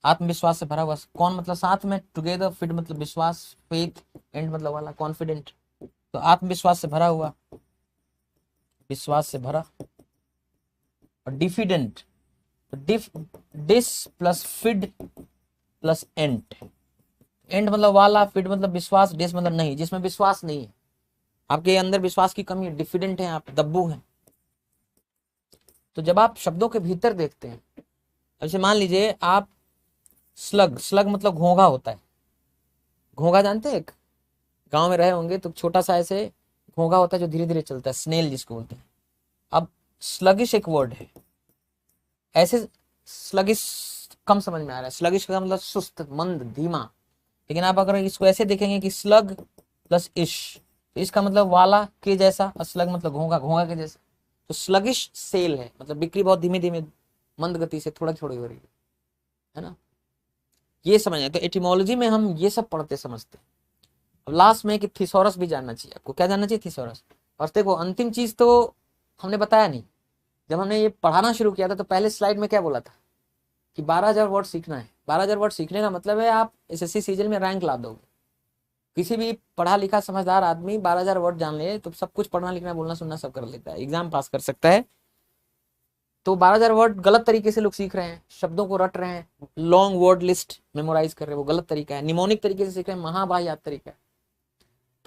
आत्मविश्वास से भरा हुआ। कौन मतलब साथ में, टुगेदर, फिड मतलब विश्वास, फेथ, एंड मतलब वाला, कॉन्फिडेंट, तो आत्मविश्वास से भरा हुआ, विश्वास से भरा। और डिफिडेंट, तो डिस प्लस फिड प्लस एंट, एंड मतलब वाला, फिड मतलब विश्वास, डिस मतलब नहीं, जिसमें विश्वास नहीं है, आपके अंदर विश्वास की कमी है, डिफिडेंट है, आप दब्बू हैं। तो जब आप शब्दों के भीतर देखते हैं, ऐसे मान लीजिए आप स्लग, स्लग मतलब घोंघा होता है, घोंघा जानते हैं, गांव में रहे होंगे तो छोटा सा ऐसे घोंघा होता है जो धीरे धीरे चलता है, स्नेल जिसको बोलते हैं। अब स्लगिश एक वर्ड है, ऐसे स्लगिश कम समझ में आ रहा है, स्लगिश का मतलब सुस्त, मंद, धीमा, लेकिन आप अगर इसको ऐसे देखेंगे कि स्लग प्लस इश, तो इसका मतलब वाला के जैसा, और स्लग मतलब घोंघा, घोंघा के जैसा, तो स्लगिश सेल है, मतलब बिक्री बहुत धीमे धीमे, मंद गति से, थोड़ा थोड़ी हो रही है ना। ये समझ, तो एटिमोलॉजी में हम ये सब पढ़ते समझते। अब लास्ट में कि थिसॉरस भी जानना चाहिए आपको, क्या जानना चाहिए, थिसॉरस। और देखो अंतिम चीज तो हमने बताया नहीं, जब हमने ये पढ़ाना शुरू किया था तो पहले स्लाइड में क्या बोला था कि 12,000 वर्ड सीखना है। 12,000 वर्ड सीखने का मतलब है आप एसएससी सीजन में रैंक ला दोगे। किसी भी पढ़ा लिखा समझदार आदमी 12,000 वर्ड जान ले तो सब कुछ पढ़ना लिखना बोलना सुनना सब कर लेता है, एग्जाम पास कर सकता है। तो 12,000 वर्ड गलत तरीके से लोग सीख रहे हैं, शब्दों को रट रहे हैं, लॉन्ग वर्ड लिस्ट मेमोराइज कर रहे हैं, वो गलत तरीका है। निमोनिक तरीके से सीख रहे हैं, महाबाह्यात तरीका है।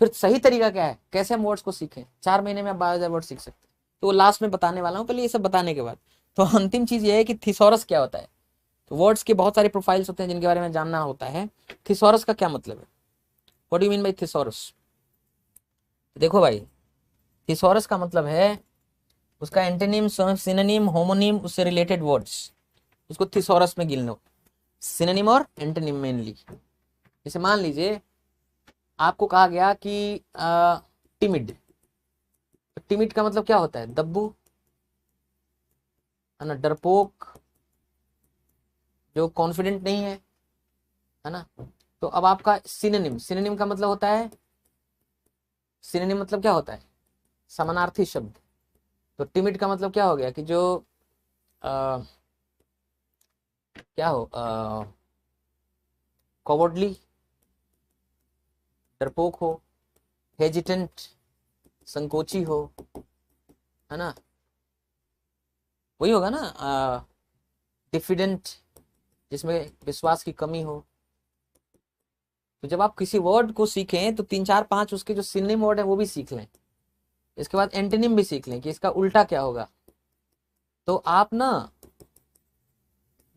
फिर सही तरीका क्या है, कैसे हम वर्ड्स को सीखें, 4 महीने में आप 12,000 वर्ड सीख सकते हैं, तो वो लास्ट में बताने वाला हूँ। पहले ये सब बताने के बाद तो अंतिम चीज ये है कि थिसॉरस क्या होता है। तो वर्ड्स के बहुत सारे प्रोफाइल्स होते हैं जिनके बारे में जानना होता है। थिसॉरस का क्या मतलब है, what do you mean by thesaurus. देखो भाई, थिसॉरस का मतलब है उसका एंटोनिम, सिनोनिम, होमोनिम, उससे रिलेटेड वर्ड्स, उसको थिसॉरस में गिन लो। सिनोनिम और एंटोनिम मेनली। जैसे मान लीजिए आपको कहा गया कि टिमिड, तो टिमिड का मतलब क्या होता है, दब्बू, है ना, डरपोक, जो कॉन्फिडेंट नहीं है ना। तो अब आपका सिनोनिम, सिनोनिम का मतलब होता है, सिनोनिम मतलब क्या होता है, समानार्थी शब्द। तो टिमिड का मतलब क्या हो गया कि जो आ, क्या हो, कॉवर्डली, डरपोक हो, हेजिटेंट, संकोची हो, है ना, वही होगा ना, डिफिडेंट, जिसमें विश्वास की कमी हो। तो जब आप किसी वर्ड को सीखें तो 3 4 5 उसके जो सिनोनिम वर्ड है वो भी सीख लें, इसके बाद एंटोनिम भी सीख लें कि इसका उल्टा क्या होगा। तो आप ना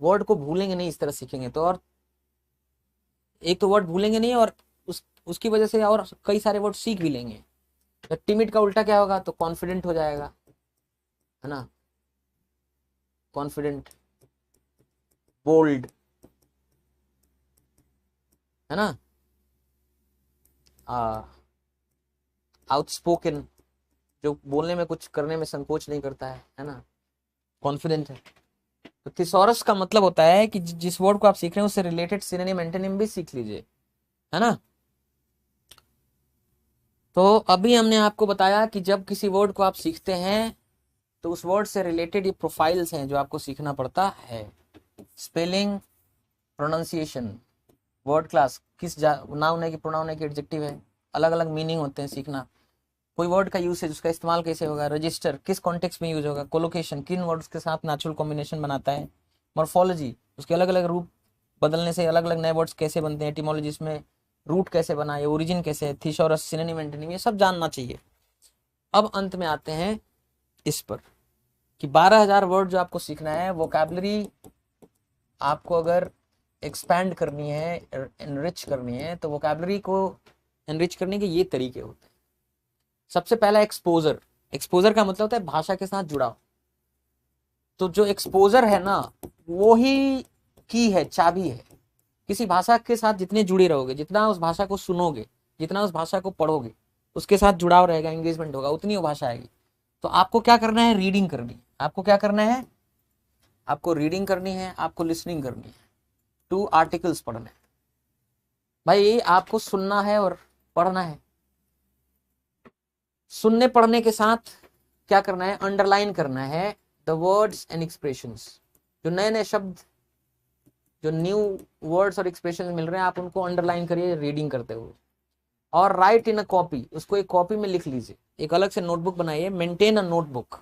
वर्ड को भूलेंगे नहीं इस तरह सीखेंगे तो। और एक तो वर्ड भूलेंगे नहीं, और उसकी वजह से और कई सारे वर्ड सीख भी लेंगे। तो टिमिड का उल्टा क्या होगा, तो कॉन्फिडेंट हो जाएगा, है ना, कॉन्फिडेंट, बोल्ड, है ना, आउटस्पोकन, जो बोलने में कुछ करने में संकोच नहीं करता है ना, कॉन्फिडेंट है। तो थिसॉरस का मतलब होता है कि जिस वर्ड को आप सीख रहे हैं उससे रिलेटेड सिनोनिम एंटोनिम भी सीख लीजिए, है ना। तो अभी हमने आपको बताया कि जब किसी वर्ड को आप सीखते हैं तो उस वर्ड से रिलेटेड ये प्रोफाइल्स हैं जो आपको सीखना पड़ता है। स्पेलिंग, प्रोनाउंसिएशन, वर्ड क्लास, किस नाउन है कि प्रोनाउन है कि एडजेक्टिव है, अलग अलग मीनिंग होते हैं सीखना। कोई वर्ड का यूसेज, उसका इस्तेमाल कैसे होगा, रजिस्टर किस कॉन्टेक्स्ट में यूज होगा, कोलोकेशन किन वर्ड्स के साथ नेचुरल कॉम्बिनेशन बनाता है, मॉर्फोलॉजी उसके अलग अलग रूप बदलने से अलग अलग नए वर्ड्स कैसे बनते हैं, एटिमोलॉजी इसमें रूट कैसे बना है, ओरिजिन कैसे है, थिसॉरस, सिनोनिम एंटोनिम, ये सब जानना चाहिए। अब अंत में आते हैं इस पर कि 12,000 वर्ड जो आपको सीखना है, वोकैबुलरी आपको अगर एक्सपैंड करनी है, एनरिच करनी है, तो वोकैबुलरी को एनरिच करने के ये तरीके होते हैं। सबसे पहला एक्सपोजर। एक्सपोजर का मतलब होता है भाषा के साथ जुड़ाव। तो जो एक्सपोजर है ना, वो ही की है, चाबी है। किसी भाषा के साथ जितने जुड़े रहोगे, जितना उस भाषा को सुनोगे, जितना उस भाषा को पढ़ोगे, उसके साथ जुड़ाव रहेगा, एंगेजमेंट होगा, उतनी वो भाषा आएगी। तो आपको क्या करना है, रीडिंग करनी। आपको क्या करना है, आपको रीडिंग करनी है, आपको लिसनिंग करनी है, 2 आर्टिकल्स पढ़ने। भाई आपको सुनना है और पढ़ना है। सुनने पढ़ने के साथ क्या करना है, अंडरलाइन करना है द वर्ड्स एंड एक्सप्रेशंस। जो नए नए शब्द, जो न्यू वर्ड्स और एक्सप्रेशन मिल रहे हैं, आप उनको अंडरलाइन करिए रीडिंग करते हुए। और राइट इन अ कॉपी, उसको एक कॉपी में लिख लीजिए, एक अलग से नोटबुक बनाइए, maintain a notebook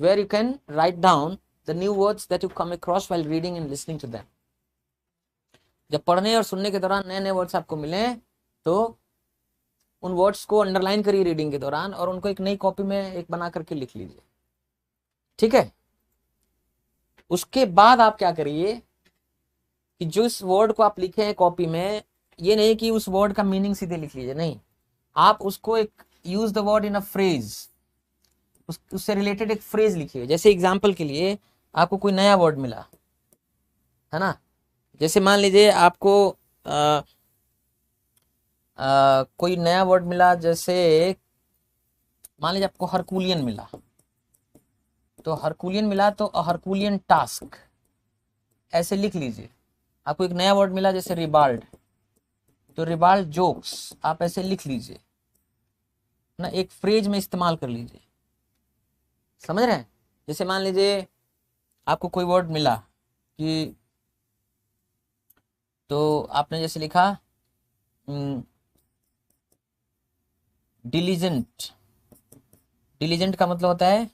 where you can write down the new words that you come across while reading and listening to them. जब पढ़ने और सुनने के दौरान नए नए वर्ड्स आपको मिले तो उन वर्ड्स को अंडरलाइन करिए रीडिंग के दौरान, और उनको एक नई कॉपी में एक बना करके लिख लीजिए, ठीक है। उसके बाद आप क्या करिए कि जो इस वर्ड को आप लिखे हैं कॉपी में, ये नहीं कि उस वर्ड का मीनिंग सीधे लिख लीजिए, नहीं, आप उसको एक use the word in a phrase, उससे रिलेटेड एक फ्रेज लिखिए। जैसे एग्जाम्पल के लिए आपको कोई नया वर्ड मिला, है ना, जैसे मान लीजिए आपको कोई नया वर्ड मिला, जैसे मान लीजिए आपको हरकुलियन मिला, तो हरकुलियन मिला तो हरकुलियन टास्क ऐसे लिख लीजिए। आपको एक नया वर्ड मिला जैसे रिबाल्ड, तो रिबाल्ड जोक्स आप ऐसे लिख लीजिए ना, एक फ्रेज में इस्तेमाल कर लीजिए, समझ रहे हैं। जैसे मान लीजिए आपको कोई वर्ड मिला कि, तो आपने जैसे लिखा डिलीजेंट। डिलीजेंट का मतलब होता है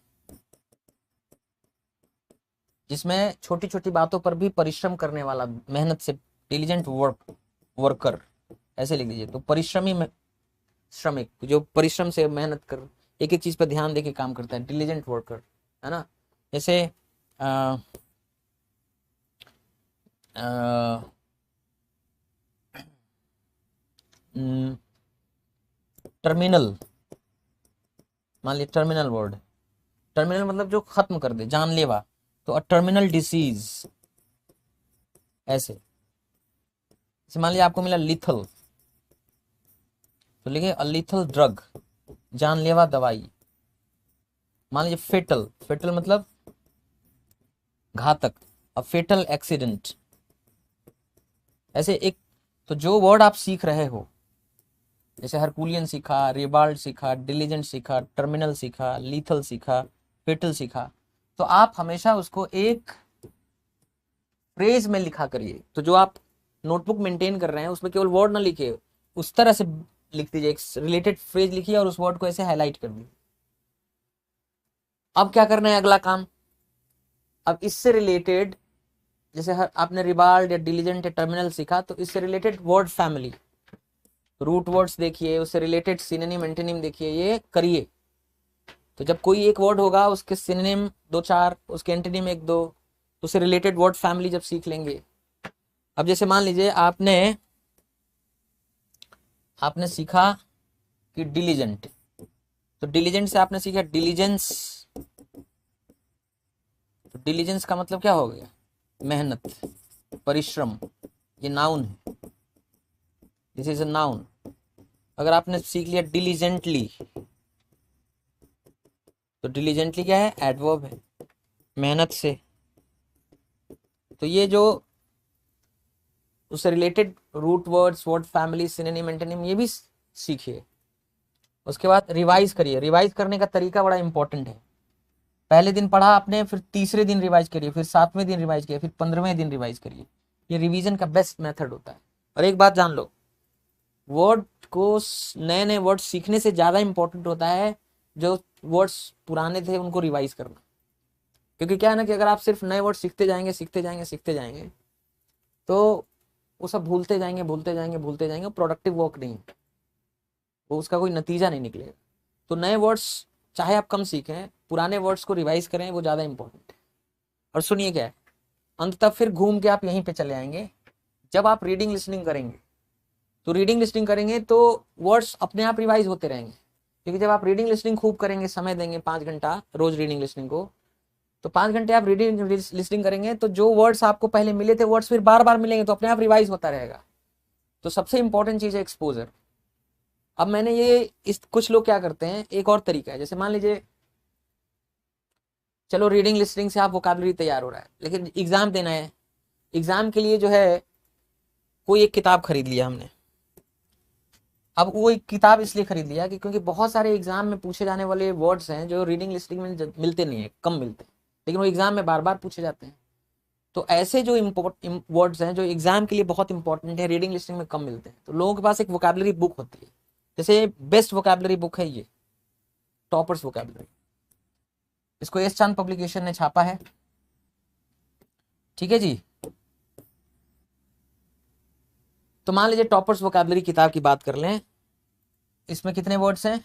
जिसमें छोटी छोटी बातों पर भी परिश्रम करने वाला, मेहनत से, डिलीजेंट वर्कर ऐसे लिख लीजिए। तो परिश्रमी श्रमिक, जो परिश्रम से मेहनत कर, एक एक चीज पर ध्यान देके काम करता है, डिलीजेंट वर्कर, है ना। जैसे टर्मिनल, मान लीजिए टर्मिनल वर्ड, टर्मिनल मतलब जो खत्म कर दे, जानलेवा, तो अ टर्मिनल डिसीज ऐसे। जैसे मान लीजिए आपको मिला लिथल, तो लिखिए अ लिथल ड्रग, जानलेवा दवाई। मान लीजिए फेटल, फेटल मतलब घातक, अ फेटल एक्सीडेंट ऐसे एक। तो जो वर्ड आप सीख रहे हो, जैसे हरकुलियन सीखा, रिबाल्ड सीखा, डिलीजेंट सीखा, टर्मिनल सीखा, लीथल सीखा, फेटल सीखा, तो आप हमेशा उसको एक फ्रेज में लिखा करिए। तो जो आप नोटबुक मेंटेन कर रहे हैं उसमें केवल वर्ड ना लिखिए, उस तरह से लिख दीजिए, एक रिलेटेड फ्रेज लिखिए और उस वर्ड को ऐसे हाईलाइट कर दीजिए। अब क्या करना है, अगला काम, अब इससे रिलेटेड जैसे हर आपने रिबाल्ड या डिलीजेंट या टर्मिनल सीखा, तो इससे related word family, root words देखिए, उससे रिलेटेड सिनोनिम एंटोनिम देखिए, ये करिए। तो जब कोई एक वर्ड होगा उसके सिनोनिम दो चार, उसके एंटोनिम एक दो, उससे रिलेटेड वर्ड फैमिली जब सीख लेंगे। अब जैसे मान लीजिए आपने आपने सीखा कि डिलीजेंट, तो डिलीजेंट से आपने सीखा डिलीजेंस। तो डिलीजेंस का मतलब क्या हो गया? मेहनत, परिश्रम, ये नाउन है, दिस इज अ नाउन। अगर आपने सीख लिया डिलीजेंटली, तो डिलीजेंटली क्या है? एडवर्ब है, मेहनत से। तो ये जो उससे related root words, word family, synonym antonym, ये भी सीखिए। उसके बाद रिवाइज करिए। रिवाइज करने का तरीका बड़ा इंपॉर्टेंट है। पहले दिन पढ़ा आपने, फिर तीसरे दिन रिवाइज करिए, फिर 7वें दिन रिवाइज करिए, फिर 15वें दिन रिवाइज करिए। ये रिवीजन का बेस्ट मेथड होता है। और एक बात जान लो, वर्ड को, नए नए वर्ड सीखने से ज़्यादा इंपॉर्टेंट होता है जो वर्ड्स पुराने थे उनको रिवाइज करना। क्योंकि क्या है ना कि अगर आप सिर्फ नए वर्ड सीखते जाएंगे सीखते जाएंगे सीखते जाएंगे, तो वो सब भूलते जाएंगे भूलते जाएंगे भूलते जाएंगे, प्रोडक्टिव वर्क नहीं, वो उसका कोई नतीजा नहीं निकलेगा। तो नए वर्ड्स चाहे आप कम सीखें, पुराने वर्ड्स को रिवाइज करें, वो ज़्यादा इंपॉर्टेंट है। और सुनिए क्या है, अंततः फिर घूम के आप यहीं पे चले आएंगे। जब आप रीडिंग लिसनिंग करेंगे, तो रीडिंग लिसनिंग करेंगे तो वर्ड्स अपने आप रिवाइज होते रहेंगे। क्योंकि जब आप रीडिंग लिसनिंग खूब करेंगे, समय देंगे 5 घंटा रोज रीडिंग लिसनिंग को, तो 5 घंटे आप रीडिंग लिसनिंग करेंगे, तो जो वर्ड्स आपको पहले मिले थे वर्ड्स फिर बार बार मिलेंगे, तो अपने आप रिवाइज होता रहेगा। तो सबसे इंपॉर्टेंट चीज है एक्सपोजर। अब मैंने ये इस कुछ लोग क्या करते हैं, एक और तरीका है। जैसे मान लीजिए, चलो रीडिंग लिसनिंग से आप वोकैबुलरी तैयार हो रहा है, लेकिन एग्जाम देना है। एग्जाम के लिए जो है कोई एक किताब खरीद लिया हमने। अब वो एक किताब इसलिए खरीद लिया कि क्योंकि बहुत सारे एग्जाम में पूछे जाने वाले वर्ड्स हैं जो रीडिंग लिसनिंग में मिलते नहीं है, कम मिलते हैं, लेकिन वो एग्जाम में बार बार पूछे जाते हैं। तो ऐसे जो वर्ड्स हैं जो एग्जाम के लिए बहुत इंपॉर्टेंट है, रीडिंग लिसनिंग में कम मिलते हैं, तो लोगों के पास एक वोकैबुलरी बुक होती है। जैसे बेस्ट वोकैबुलरी बुक है ये, टॉपर्स वोकैबुलरी। इसको एस चांद पब्लिकेशन ने छापा है, ठीक है जी। तो मान लीजिए टॉपर्स वोकैबुलरी किताब की बात कर लें, इसमें कितने वर्ड्स हैं?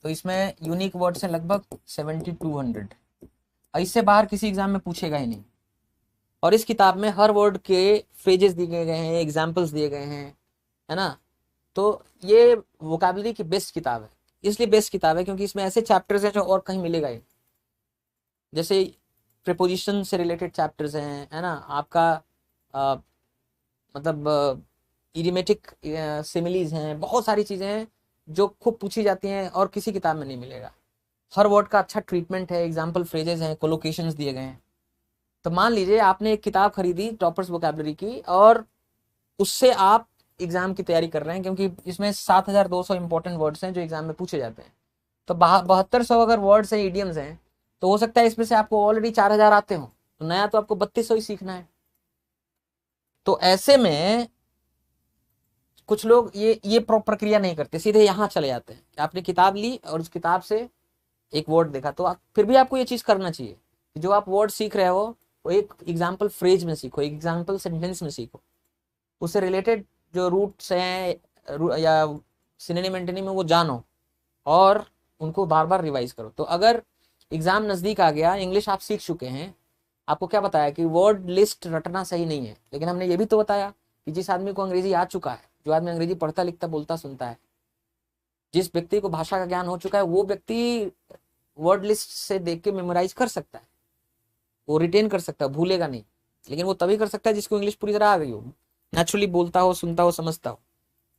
तो इसमें यूनिक वर्ड्स हैं लगभग 7200, और इससे बाहर किसी एग्जाम में पूछेगा ही नहीं। और इस किताब में हर वर्ड के फ्रेजेस दिए गए हैं, एग्जाम्पल्स दिए गए हैं, है ना। तो ये वोकैबुलरी की बेस्ट किताब है। इसलिए बेस्ट किताब है क्योंकि इसमें ऐसे चैप्टर्स हैं जो और कहीं मिलेगा ही। जैसे प्रीपोजिशन से रिलेटेड चैप्टर्स हैं, है ना, आपका मतलब इडियोमेटिक सिमिलीज हैं, बहुत सारी चीज़ें हैं जो खूब पूछी जाती हैं और किसी किताब में नहीं मिलेगा। हर वर्ड का अच्छा ट्रीटमेंट है, एग्जाम्पल फ्रेजेस हैं, कोलोकेशंस दिए गए हैं। तो मान लीजिए आपने एक किताब खरीदी टॉपर्स वोकैबुलरी की, और उससे आप एग्जाम की तैयारी कर रहे हैं, क्योंकि इसमें 7200 इंपॉर्टेंट वर्ड्स हैं जो एग्जाम में पूछे जाते हैं। तो 7200 अगर वर्ड्स हैं, इडियम्स हैं, तो हो सकता है इसमें से आपको ऑलरेडी 4000 आते हो, तो नया तो आपको 3200 ही सीखना है। तो ऐसे में कुछ लोग ये प्रक्रिया नहीं करते, सीधे यहाँ चले जाते हैं कि आपने किताब ली और उस किताब से एक वर्ड देखा। तो फिर भी आपको ये चीज करना चाहिए कि जो आप वर्ड सीख रहे हो वो एक एग्जाम्पल फ्रेज में सीखो, एक एग्जाम्पल सेंटेंस में सीखो, उससे रिलेटेड जो रूट्स हैं या सिनोनिम एंटोनिम में वो जानो, और उनको बार बार रिवाइज करो। तो अगर एग्जाम नजदीक आ गया, इंग्लिश आप सीख चुके हैं, आपको क्या बताया कि वर्ड लिस्ट रटना सही नहीं है, लेकिन हमने ये भी तो बताया कि जिस आदमी को अंग्रेजी आ चुका है, जो आदमी अंग्रेजी पढ़ता लिखता बोलता सुनता है, जिस व्यक्ति को भाषा का ज्ञान हो चुका है, वो व्यक्ति वर्ड लिस्ट से देख के मेमोराइज कर सकता है, वो रिटेन कर सकता है, भूलेगा नहीं। लेकिन वो तभी कर सकता है जिसको इंग्लिश पूरी तरह आ गई हो, नेचुरली बोलता हो, सुनता हो, समझता हो।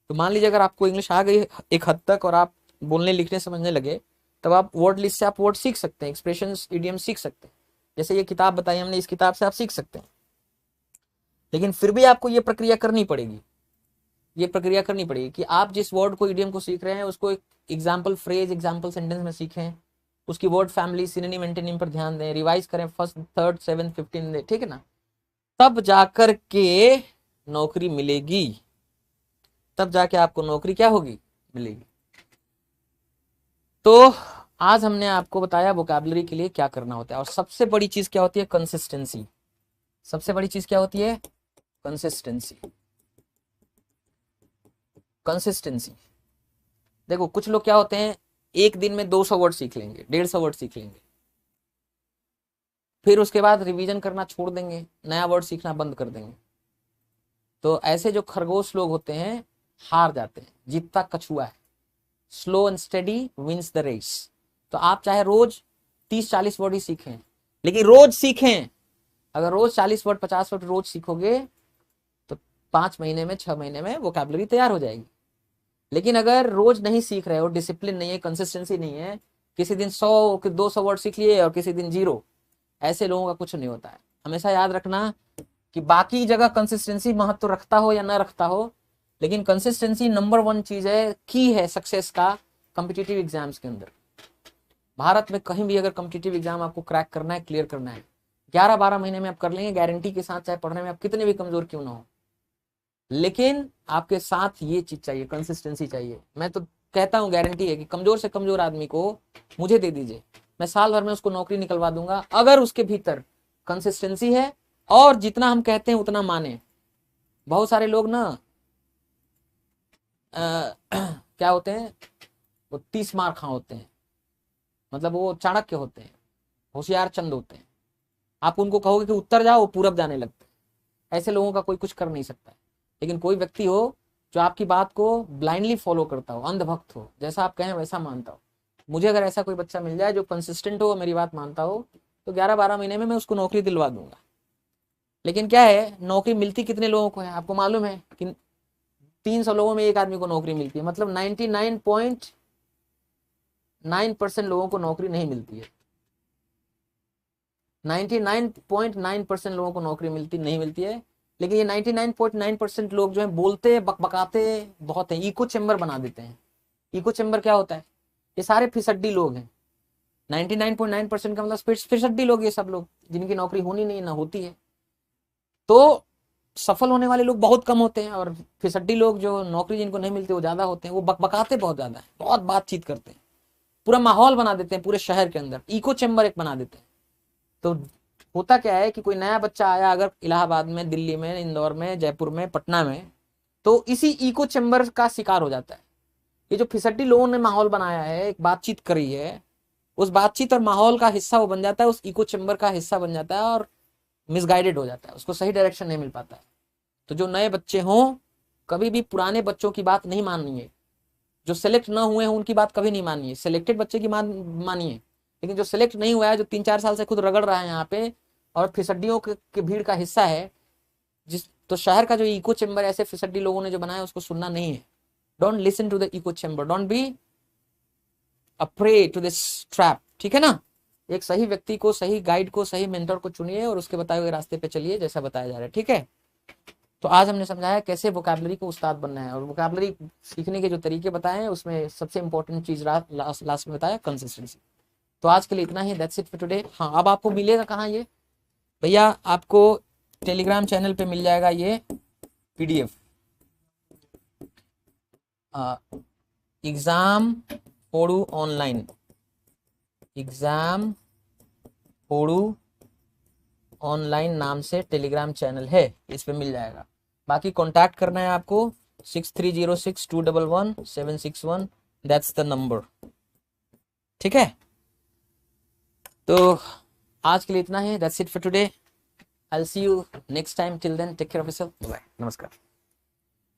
तो मान लीजिए अगर आपको इंग्लिश आ गई एक हद तक और आप बोलने लिखने समझने लगे, तब आप वर्ड लिस्ट से आप वर्ड सीख सकते हैं, एक्सप्रेशंस, इडियम सीख सकते हैं। जैसे ये किताब बताई हमने, इस किताब से आप सीख सकते हैं। लेकिन फिर भी आपको ये प्रक्रिया करनी पड़ेगी, ये प्रक्रिया करनी पड़ेगी कि आप जिस वर्ड को, इडियम को सीख रहे हैं, उसको एक एग्जाम्पल फ्रेज, एग्जाम्पल सेंटेंस में सीखें, उसकी वर्ड फैमिली, सिनोनिम एंटोनिम पर ध्यान दें, रिवाइज करें फर्स्ट, थर्ड, 7, 15 डे, ठीक है ना। तब जाकर के नौकरी मिलेगी, तब जाके आपको नौकरी क्या होगी, मिलेगी। तो आज हमने आपको बताया वोकैबुलरी के लिए क्या करना होता है, और सबसे बड़ी चीज क्या होती है, कंसिस्टेंसी। सबसे बड़ी चीज क्या होती है? कंसिस्टेंसी। कंसिस्टेंसी। देखो कुछ लोग क्या होते हैं, एक दिन में 200 वर्ड सीख लेंगे, 150 वर्ड सीख लेंगे, फिर उसके बाद रिवीजन करना छोड़ देंगे, नया वर्ड सीखना बंद कर देंगे। तो ऐसे जो खरगोश लोग होते हैं हार जाते हैं, जीतता कछुआ है। Slow and steady wins the race. तो आप चाहे रोज 30-40 वर्ड ही सीखें, लेकिन रोज सीखें। अगर रोज 40 वर्ड 50 वर्ड रोज सीखोगे तो 5 महीने में 6 महीने में वोकैबुलरी तैयार हो जाएगी। लेकिन अगर रोज नहीं सीख रहे हो, डिसिप्लिन नहीं है, कंसिस्टेंसी नहीं है, किसी दिन 100-200 वर्ड सीख लिए और किसी दिन 0, ऐसे लोगों का कुछ नहीं होता है। हमेशा याद रखना कि बाकी जगह कंसिस्टेंसी महत्व रखता हो या ना रखता हो, लेकिन कंसिस्टेंसी नंबर 1 चीज है, की है सक्सेस का कॉम्पिटिटिव एग्जाम्स के अंदर। भारत में कहीं भी अगर कॉम्पिटिटिव एग्जाम आपको क्रैक करना है, क्लियर करना है, 11-12 महीने में आप कर लेंगे गारंटी के साथ, चाहे पढ़ने में आप कितने भी कमजोर क्यों ना हो। लेकिन आपके साथ ये चीज चाहिए, कंसिस्टेंसी चाहिए। मैं तो कहता हूँ, गारंटी है कि कमजोर से कमजोर आदमी को मुझे दे दीजिए, मैं साल भर में उसको नौकरी निकलवा दूंगा, अगर उसके भीतर कंसिस्टेंसी है और जितना हम कहते हैं उतना माने। बहुत सारे लोग ना क्या होते हैं, वो 30 मार खा होते हैं, मतलब वो चाणक्य होते हैं, होशियार चंद होते हैं। आप उनको कहोगे कि उत्तर जाओ, वो पूरब जाने लगते हैं। ऐसे लोगों का कोई कुछ कर नहीं सकता है। लेकिन कोई व्यक्ति हो जो आपकी बात को ब्लाइंडली फॉलो करता हो, अंधभक्त हो, जैसा आप कहें वैसा मानता हो। मुझे अगर ऐसा कोई बच्चा मिल जाए जो कंसिस्टेंट हो, मेरी बात मानता हो, तो 11-12 महीने में मैं उसको नौकरी दिलवा दूंगा। लेकिन क्या है, नौकरी मिलती कितने लोगों को है आपको मालूम है कि 300 लोगों में एक आदमी को नौकरी मिलती है, मतलब 99.9% लोगों को नौकरी नहीं मिलती है। 99.9% लोगों को नौकरी नहीं मिलती है। लेकिन ये 99.9% लोग जो है बोलते हैं, बकबकाते बहुत हैं, इको चेम्बर बना देते हैं। इको चेम्बर क्या होता है? ये सारे फिसड्डी लोग हैं। 99.9% का मतलब फिसड्डी लोग, ये सब लोग जिनकी नौकरी होनी नहीं ना होती है। तो सफल होने वाले लोग बहुत कम होते हैं और फिसड्डी लोग जो नौकरी जिनको नहीं मिलती वो ज्यादा होते हैं। वो बकबकाते बहुत ज्यादा है, बहुत बातचीत करते हैं, पूरा माहौल बना देते हैं पूरे शहर के अंदर, इको चेम्बर एक बना देते हैं। तो होता क्या है कि कोई नया बच्चा आया अगर इलाहाबाद में, दिल्ली में, इंदौर में, जयपुर में, पटना में, तो इसी इको चेम्बर का शिकार हो जाता है। ये जो फिसड्डी लोगों ने माहौल बनाया है, एक बातचीत करी है, उस बातचीत और माहौल का हिस्सा वो बन जाता है, उस इको चेम्बर का हिस्सा बन जाता है और मिसगाइडेड हो जाता है, उसको सही डायरेक्शन नहीं मिल पाता है। तो जो नए बच्चे हों, कभी भी पुराने बच्चों की बात नहीं माननी है। जो सेलेक्ट ना हुए हैं उनकी बात कभी नहीं मानिए, सिलेक्टेड बच्चे की मानिए। लेकिन जो सिलेक्ट नहीं हुआ है, जो 3-4 साल से खुद रगड़ रहा है यहाँ पे और फिसड्डियों के भीड़ का हिस्सा है, तो शहर का जो इको चेम्बर ऐसे फिसड्डी लोगों ने जो बनाया उसको सुनना नहीं है। Don't listen to the echo chamber, don't be a prey to this trap, ठीक है ना। एक सही व्यक्ति को, सही गाइड को, सही मेंटर को चुनिए और उसके बताए हुए रास्ते पे चलिए जैसा बताया जा रहा है, ठीक है। तो आज हमने समझाया कैसे वोकैबुलरी को उस्ताद बनना है और वोकैबुलरी सीखने के जो तरीके बताए हैं उसमें सबसे इंपॉर्टेंट चीज लास्ट में बताया, कंसिस्टेंसी। तो आज के लिए इतना ही, दैट्स इट फॉर टुडे। हाँ, अब आपको मिलेगा कहाँ ये भैया? आपको टेलीग्राम चैनल पे मिल जाएगा ये PDF, एग्जाम पोडू ऑनलाइन, एग्जाम पोडू ऑनलाइन नाम से टेलीग्राम चैनल है, इस पे मिल जाएगा। बाकी कांटेक्ट करना है आपको 6306211761, दैट्स द नंबर, ठीक है। तो आज के लिए इतना ही, that's it for today. I will see you next time, till then take care of yourself, bye, नमस्कार।